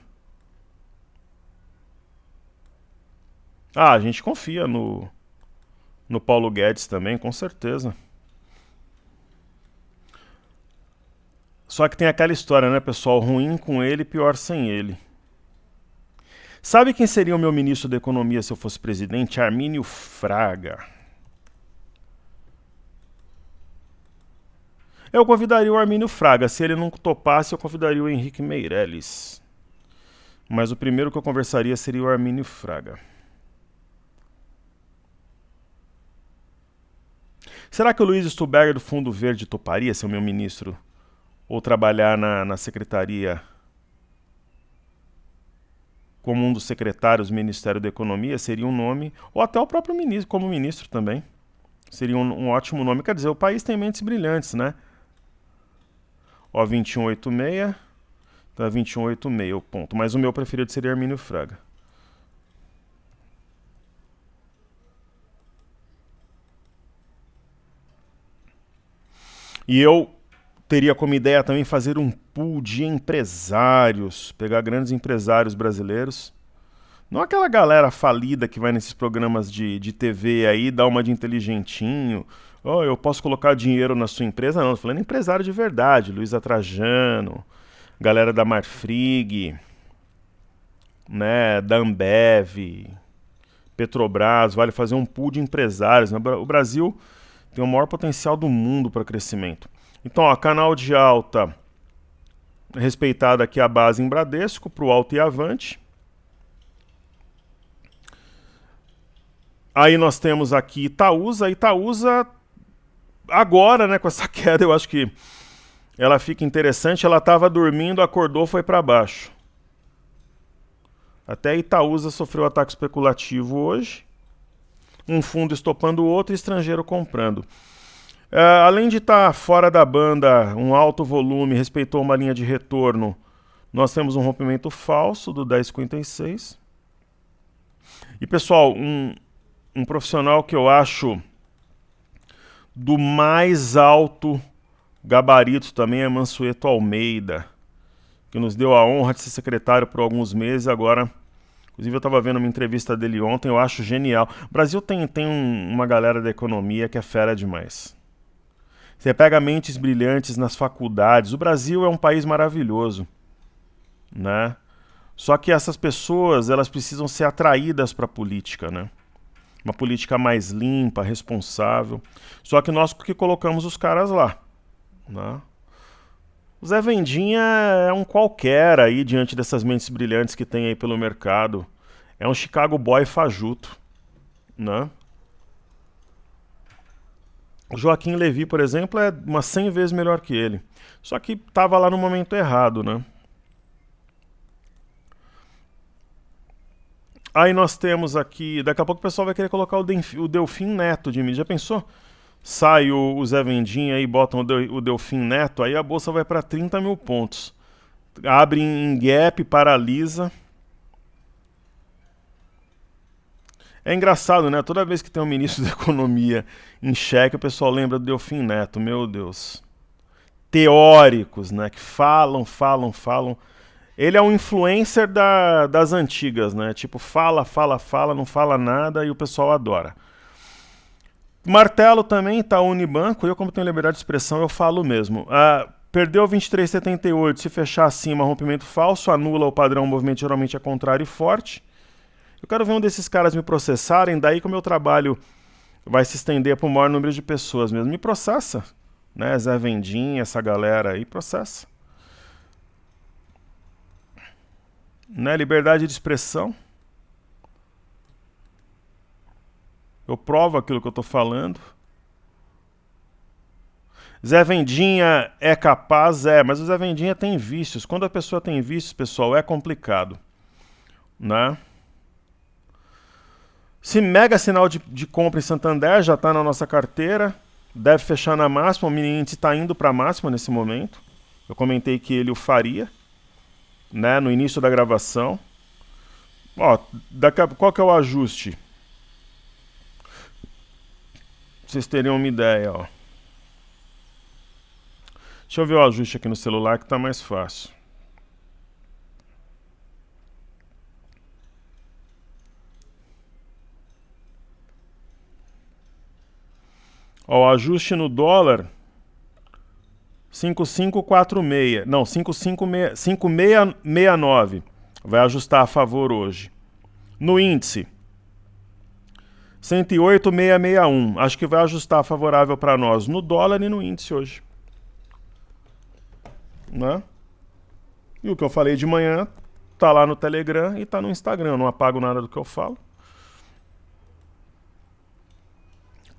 Ah, a gente confia no Paulo Guedes também, com certeza. Só que tem aquela história, né, pessoal? Ruim com ele, pior sem ele. Sabe quem seria o meu ministro da Economia se eu fosse presidente? Armínio Fraga. Eu convidaria o Armínio Fraga. Se ele não topasse, eu convidaria o Henrique Meirelles. Mas o primeiro que eu conversaria seria o Armínio Fraga. Será que o Luiz Stuberger do Fundo Verde toparia ser o meu ministro? Ou trabalhar na secretaria como um dos secretários do Ministério da Economia? Seria um nome. Ou até o próprio ministro, como ministro também. Seria um ótimo nome. Quer dizer, o país tem mentes brilhantes, né? Ó, 2186. Tá, 2186 o ponto. Mas o meu preferido seria Armínio Fraga. E eu teria como ideia também fazer um pool de empresários, pegar grandes empresários brasileiros. Não aquela galera falida que vai nesses programas de TV aí, dá uma de inteligentinho. Oh, eu posso colocar dinheiro na sua empresa? Não, tô falando empresário de verdade. Luiza Trajano, galera da Marfrig, né, da Ambev, Petrobras, vale fazer um pool de empresários. O Brasil tem o maior potencial do mundo para crescimento. Então, ó, canal de alta, respeitada aqui a base em Bradesco, para o alto e avante. Aí nós temos aqui Itaúsa. Itaúsa, agora, né, com essa queda, eu acho que ela fica interessante. Ela estava dormindo, acordou, foi para baixo. Até Itaúsa sofreu ataque especulativo hoje. Um fundo estopando o outro e estrangeiro comprando. Além de estar fora da banda, um alto volume, respeitou uma linha de retorno, nós temos um rompimento falso do 10,56. E pessoal, um profissional que eu acho do mais alto gabarito também é Mansueto Almeida, que nos deu a honra de ser secretário por alguns meses. Agora, inclusive eu estava vendo uma entrevista dele ontem, eu acho genial. O Brasil tem uma galera da economia que é fera demais. Você pega mentes brilhantes nas faculdades. O Brasil é um país maravilhoso, né? Só que essas pessoas, elas precisam ser atraídas para a política, né? Uma política mais limpa, responsável. Só que nós que colocamos os caras lá, né? O Zé Vendinha é um qualquer aí diante dessas mentes brilhantes que tem aí pelo mercado. É um Chicago boy fajuto, né? O Joaquim Levy, por exemplo, é umas 100 vezes melhor que ele. Só que estava lá no momento errado, né? Aí nós temos aqui... Daqui a pouco o pessoal vai querer colocar o Delfim Neto de mídia. Já pensou? Sai o Zé Vendinha e botam o Delfim Neto, aí a bolsa vai para 30 mil pontos. Abre em gap, paralisa. É engraçado, né? Toda vez que tem um ministro da Economia em xeque, o pessoal lembra do Delfim Neto. Meu Deus. Teóricos, né? Que falam. Ele é um influencer das antigas, né? Tipo, fala, não fala nada e o pessoal adora. Martelo também, tá Unibanco. Eu, como tenho liberdade de expressão, eu falo mesmo. Perdeu 23,78. Se fechar acima, rompimento falso, anula o padrão, o movimento geralmente é contrário e forte. Eu quero ver um desses caras me processarem, daí que o meu trabalho vai se estender para o maior número de pessoas mesmo. Me processa, né? Zé Vendinha, essa galera aí, processa. Né? Liberdade de expressão. Eu provo aquilo que eu estou falando. Zé Vendinha é capaz? É, mas o Zé Vendinha tem vícios. Quando a pessoa tem vícios, pessoal, é complicado, né? Se mega sinal de compra em Santander já está na nossa carteira, deve fechar na máxima, o mini índice está indo para a máxima nesse momento. Eu comentei que ele o faria, né, no início da gravação. Ó, qual que é o ajuste? Pra vocês terem uma ideia, ó. Deixa eu ver o ajuste aqui no celular que está mais fácil. Ó, o ajuste no dólar 5546. Não, 5669. Vai ajustar a favor hoje. No índice 108,661. Acho que vai ajustar favorável para nós no dólar e no índice hoje. Né? E o que eu falei de manhã tá lá no Telegram e tá no Instagram. Eu não apago nada do que eu falo.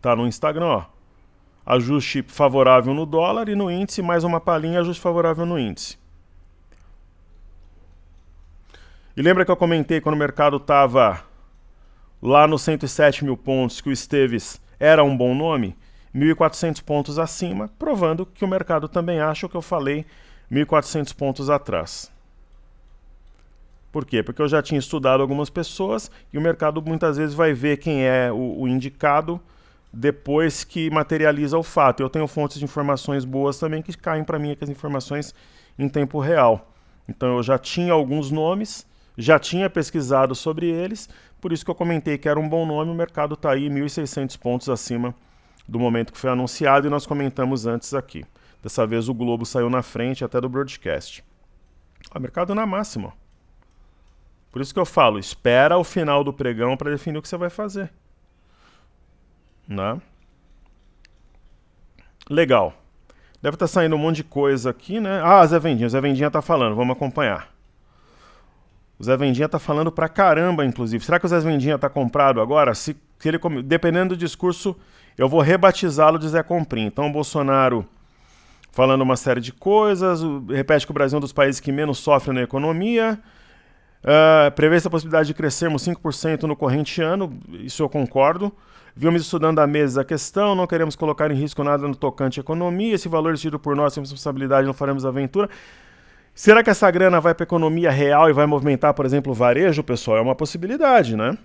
Tá no Instagram, ó. Ajuste favorável no dólar e no índice, mais uma palhinha, ajuste favorável no índice. E lembra que eu comentei quando o mercado estava lá nos 107 mil pontos que o Esteves era um bom nome? 1.400 pontos acima, provando que o mercado também acha o que eu falei 1.400 pontos atrás. Por quê? Porque eu já tinha estudado algumas pessoas e o mercado muitas vezes vai ver quem é o indicado depois que materializa o fato. Eu tenho fontes de informações boas também que caem para mim aqui as informações em tempo real. Então eu já tinha alguns nomes, já tinha pesquisado sobre eles, por isso que eu comentei que era um bom nome, o mercado está aí 1.600 pontos acima do momento que foi anunciado e nós comentamos antes aqui. Dessa vez o Globo saiu na frente até do broadcast. O mercado na máxima. Por isso que eu falo, espera o final do pregão para definir o que você vai fazer. Né? Legal. Deve estar saindo um monte de coisa aqui, né? Ah, Zé Vendinha. O Zé Vendinha tá falando, vamos acompanhar. O Zé Vendinha tá falando pra caramba, inclusive. Será que o Zé Vendinha tá comprado agora? Se ele, dependendo do discurso, eu vou rebatizá-lo de Zé Comprinha. Então o Bolsonaro falando uma série de coisas, repete que o Brasil é um dos países que menos sofre na economia, prevê-se a possibilidade de crescermos 5% no corrente ano, isso eu concordo. Vimos estudando há meses a questão, não queremos colocar em risco nada no tocante à economia, esse valor decidido por nós, sem responsabilidade, não faremos aventura. Será que essa grana vai para a economia real e vai movimentar, por exemplo, o varejo, pessoal? É uma possibilidade, né?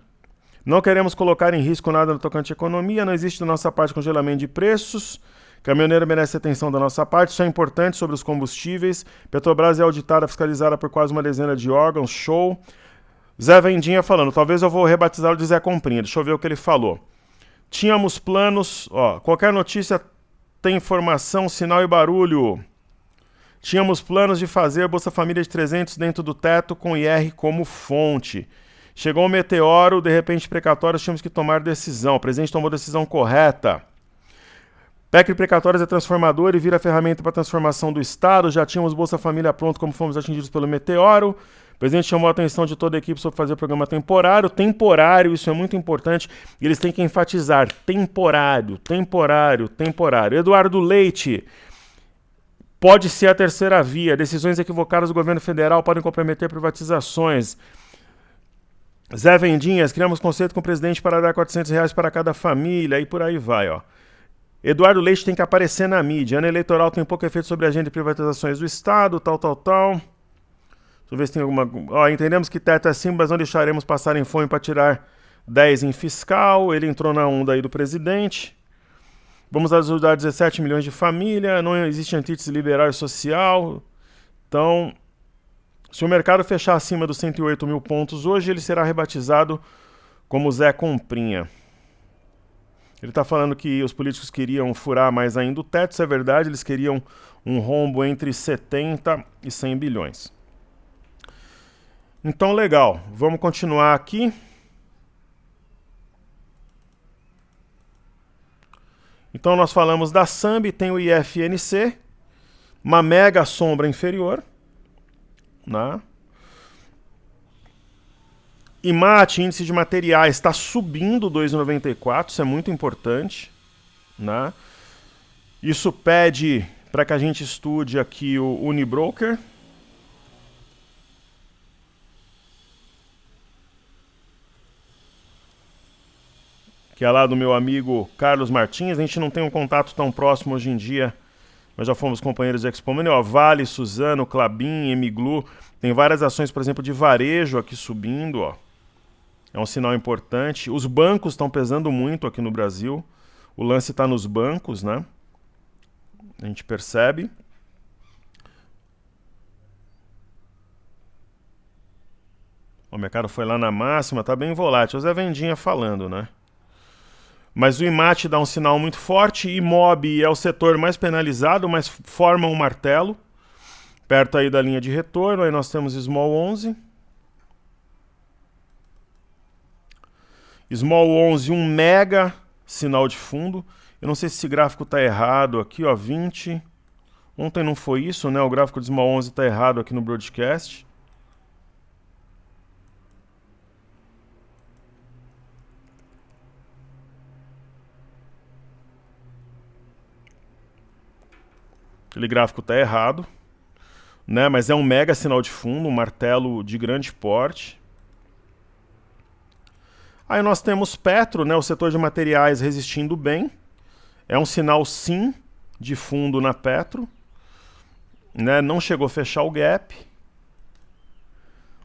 Não queremos colocar em risco nada no tocante à economia, não existe da nossa parte congelamento de preços, caminhoneiro merece atenção da nossa parte, isso é importante sobre os combustíveis, Petrobras é auditada, fiscalizada por quase uma dezena de órgãos, show. Zé Vendinha falando, talvez eu vou rebatizá-lo de Zé Comprinha, deixa eu ver o que ele falou. Tínhamos planos, qualquer notícia tem informação, sinal e barulho. Tínhamos planos de fazer a Bolsa Família de 300 dentro do teto com IR como fonte. Chegou o meteoro, de repente precatórios, tínhamos que tomar decisão. O presidente tomou a decisão correta. PEC precatórios é transformador e vira ferramenta para a transformação do Estado. Já tínhamos Bolsa Família pronto como fomos atingidos pelo meteoro. O presidente chamou a atenção de toda a equipe sobre fazer o programa temporário. Temporário, isso é muito importante. E eles têm que enfatizar. Temporário, temporário, temporário. Eduardo Leite. Pode ser a terceira via. Decisões equivocadas do governo federal podem comprometer privatizações. Zé Vendinhas, criamos conceito com o presidente para dar R$400 para cada família e por aí vai, ó. Eduardo Leite tem que aparecer na mídia. Ano eleitoral tem pouco efeito sobre a agenda de privatizações do Estado, tal. Deixa eu ver se tem alguma... entendemos que teto é assim, mas não deixaremos passar em fome para tirar 10 em fiscal. Ele entrou na onda aí do presidente. Vamos ajudar 17 milhões de família. Não existe antítese liberal e social. Então, se o mercado fechar acima dos 108 mil pontos hoje, ele será rebatizado como Zé Comprinha. Ele está falando que os políticos queriam furar mais ainda o teto, isso é verdade, eles queriam um rombo entre 70 e 100 bilhões. Então, legal, vamos continuar aqui. Então, nós falamos da SAMB, tem o IFNC, uma mega sombra inferior, né? IMAT, índice de materiais, está subindo 2,94, isso é muito importante, né? Isso pede para que a gente estude aqui o Unibroker. Que é lá do meu amigo Carlos Martins. A gente não tem um contato tão próximo hoje em dia, mas já fomos companheiros de Expo Money. Vale, Suzano, Klabin, Emiglu. Tem várias ações, por exemplo, de varejo aqui subindo, ó. É um sinal importante. Os bancos estão pesando muito aqui no Brasil. O lance está nos bancos, né? A gente percebe. O mercado foi lá na máxima, tá bem volátil. O Zé Vendinha falando, né? Mas o IMAT dá um sinal muito forte. IMOB é o setor mais penalizado, mas forma um martelo. Perto aí da linha de retorno. Aí nós temos Small 11. Small 11, um mega sinal de fundo. Eu não sei se esse gráfico está errado aqui, ó, 20. Ontem não foi isso, né? O gráfico de Small 11 está errado aqui no broadcast. Aquele gráfico está errado, né? Mas é um mega sinal de fundo, um martelo de grande porte. Aí nós temos Petro, né, o setor de materiais resistindo bem. É um sinal, sim, de fundo na Petro. Né, não chegou a fechar o gap.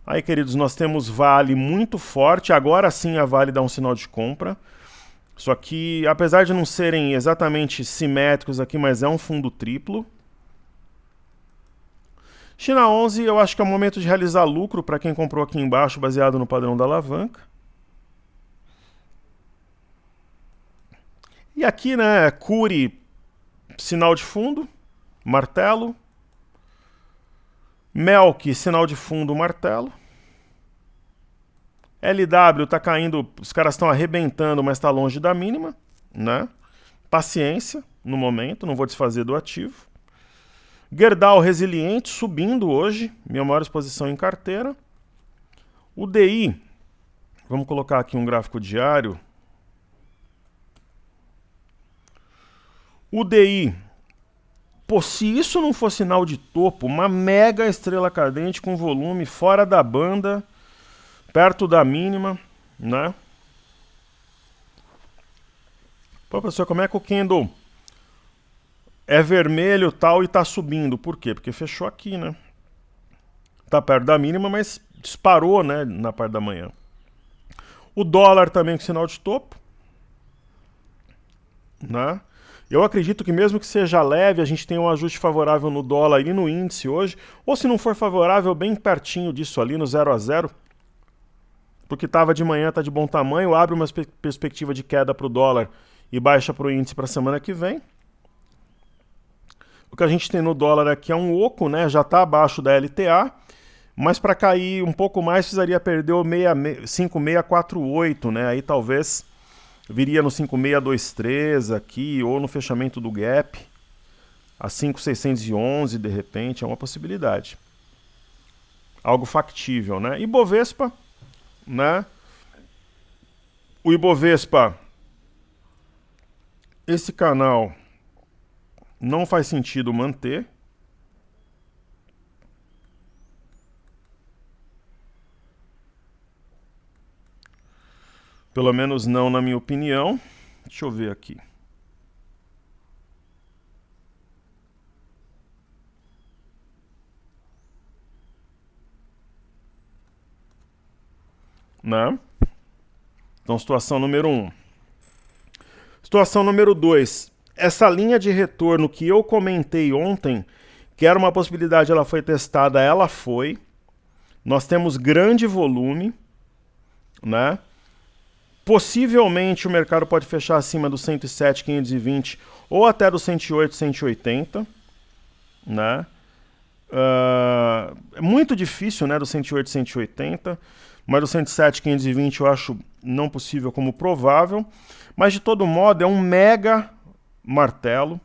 Aí, queridos, nós temos Vale muito forte. Agora sim a Vale dá um sinal de compra. Isso aqui, apesar de não serem exatamente simétricos aqui, mas é um fundo triplo. China 11, eu acho que é o momento de realizar lucro para quem comprou aqui embaixo, baseado no padrão da alavanca. E aqui, né, Cury, sinal de fundo, martelo. Melk, sinal de fundo, martelo. LW tá caindo, os caras estão arrebentando, mas está longe da mínima, né? Paciência no momento, não vou desfazer do ativo. Gerdau resiliente, subindo hoje, minha maior exposição em carteira. O DI, vamos colocar aqui um gráfico diário. O DI, pô, se isso não for sinal de topo, uma mega estrela cadente com volume fora da banda, perto da mínima, né? Pô, professor, como é que o candle é vermelho tal e tá subindo? Por quê? Porque fechou aqui, né? Tá perto da mínima, mas disparou, né, na parte da manhã. O dólar também com sinal de topo, né? Eu acredito que mesmo que seja leve, a gente tem um ajuste favorável no dólar e no índice hoje, ou se não for favorável, bem pertinho disso ali, no 0 a 0, porque estava de manhã, está de bom tamanho, abre uma perspectiva de queda para o dólar e baixa para o índice para a semana que vem. O que a gente tem no dólar aqui é um oco, né? Já está abaixo da LTA, mas para cair um pouco mais precisaria perder o 5648, né? Aí talvez viria no 5623 aqui, ou no fechamento do gap, a 5611 de repente, é uma possibilidade. Algo factível, né? Ibovespa, né? O Ibovespa, esse canal não faz sentido manter. Pelo menos não na minha opinião. Deixa eu ver aqui. Né? Então, situação número 1. Situação número 2. Essa linha de retorno que eu comentei ontem, que era uma possibilidade, ela foi testada, ela foi. Nós temos grande volume, né? Possivelmente o mercado pode fechar acima do 107,520 ou até do 108, 180, né? É muito difícil, né, do 108, 180, mas do 107,520 eu acho não possível como provável, mas de todo modo é um mega martelo,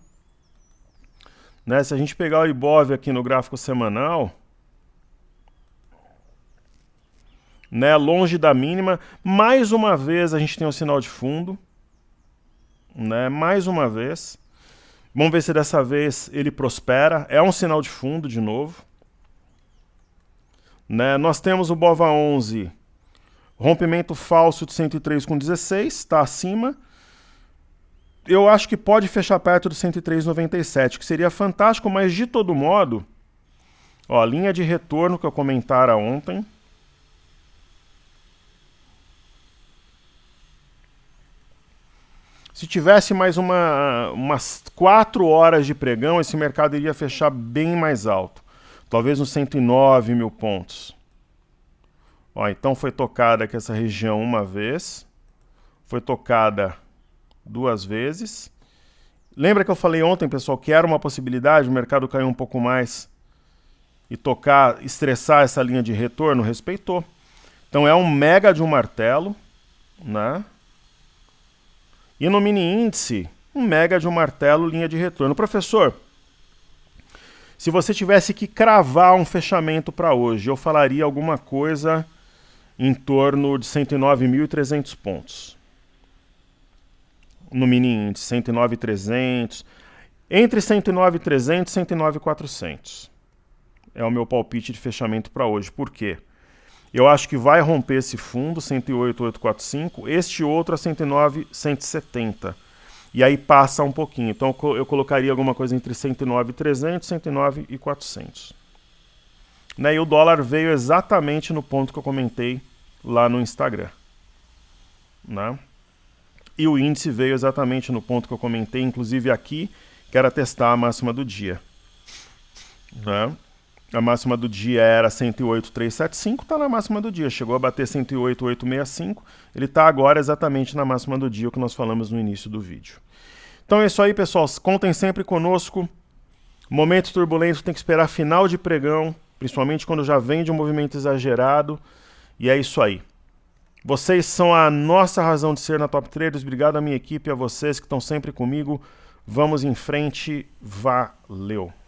né? Se a gente pegar o Ibov aqui no gráfico semanal, né, longe da mínima, mais uma vez a gente tem um sinal de fundo, né, mais uma vez. Vamos ver se dessa vez ele prospera. É um sinal de fundo de novo, né? Nós temos o BOVA11, rompimento falso de 103,16, está acima. Eu acho que pode fechar perto de 103,97, que seria fantástico, mas de todo modo, ó, a linha de retorno que eu comentara ontem, se tivesse mais umas 4 horas de pregão, esse mercado iria fechar bem mais alto. Talvez uns 109 mil pontos. Ó, então foi tocada aqui essa região uma vez. Foi tocada 2 vezes. Lembra que eu falei ontem, pessoal, que era uma possibilidade o mercado cair um pouco mais e tocar, estressar essa linha de retorno? Respeitou. Então é um mega de um martelo, né? E no mini índice, um mega de um martelo, linha de retorno. Professor, se você tivesse que cravar um fechamento para hoje, eu falaria alguma coisa em torno de 109.300 pontos. No mini índice, 109.300. Entre 109.300 e 109.400. É o meu palpite de fechamento para hoje. Por quê? Eu acho que vai romper esse fundo, 108.845, este outro a 109.170. E aí passa um pouquinho. Então eu colocaria alguma coisa entre 109.300 e 109.400. Né? E o dólar veio exatamente no ponto que eu comentei lá no Instagram. Né? E o índice veio exatamente no ponto que eu comentei, inclusive aqui, que era testar a máxima do dia. Né? A máxima do dia era 108.375, está na máxima do dia. Chegou a bater 108.865. Ele está agora exatamente na máxima do dia, o que nós falamos no início do vídeo. Então é isso aí, pessoal. Contem sempre conosco. Momento turbulento, tem que esperar final de pregão, principalmente quando já vem de um movimento exagerado. E é isso aí. Vocês são a nossa razão de ser na Top Traders. Obrigado à minha equipe e a vocês que estão sempre comigo. Vamos em frente. Valeu!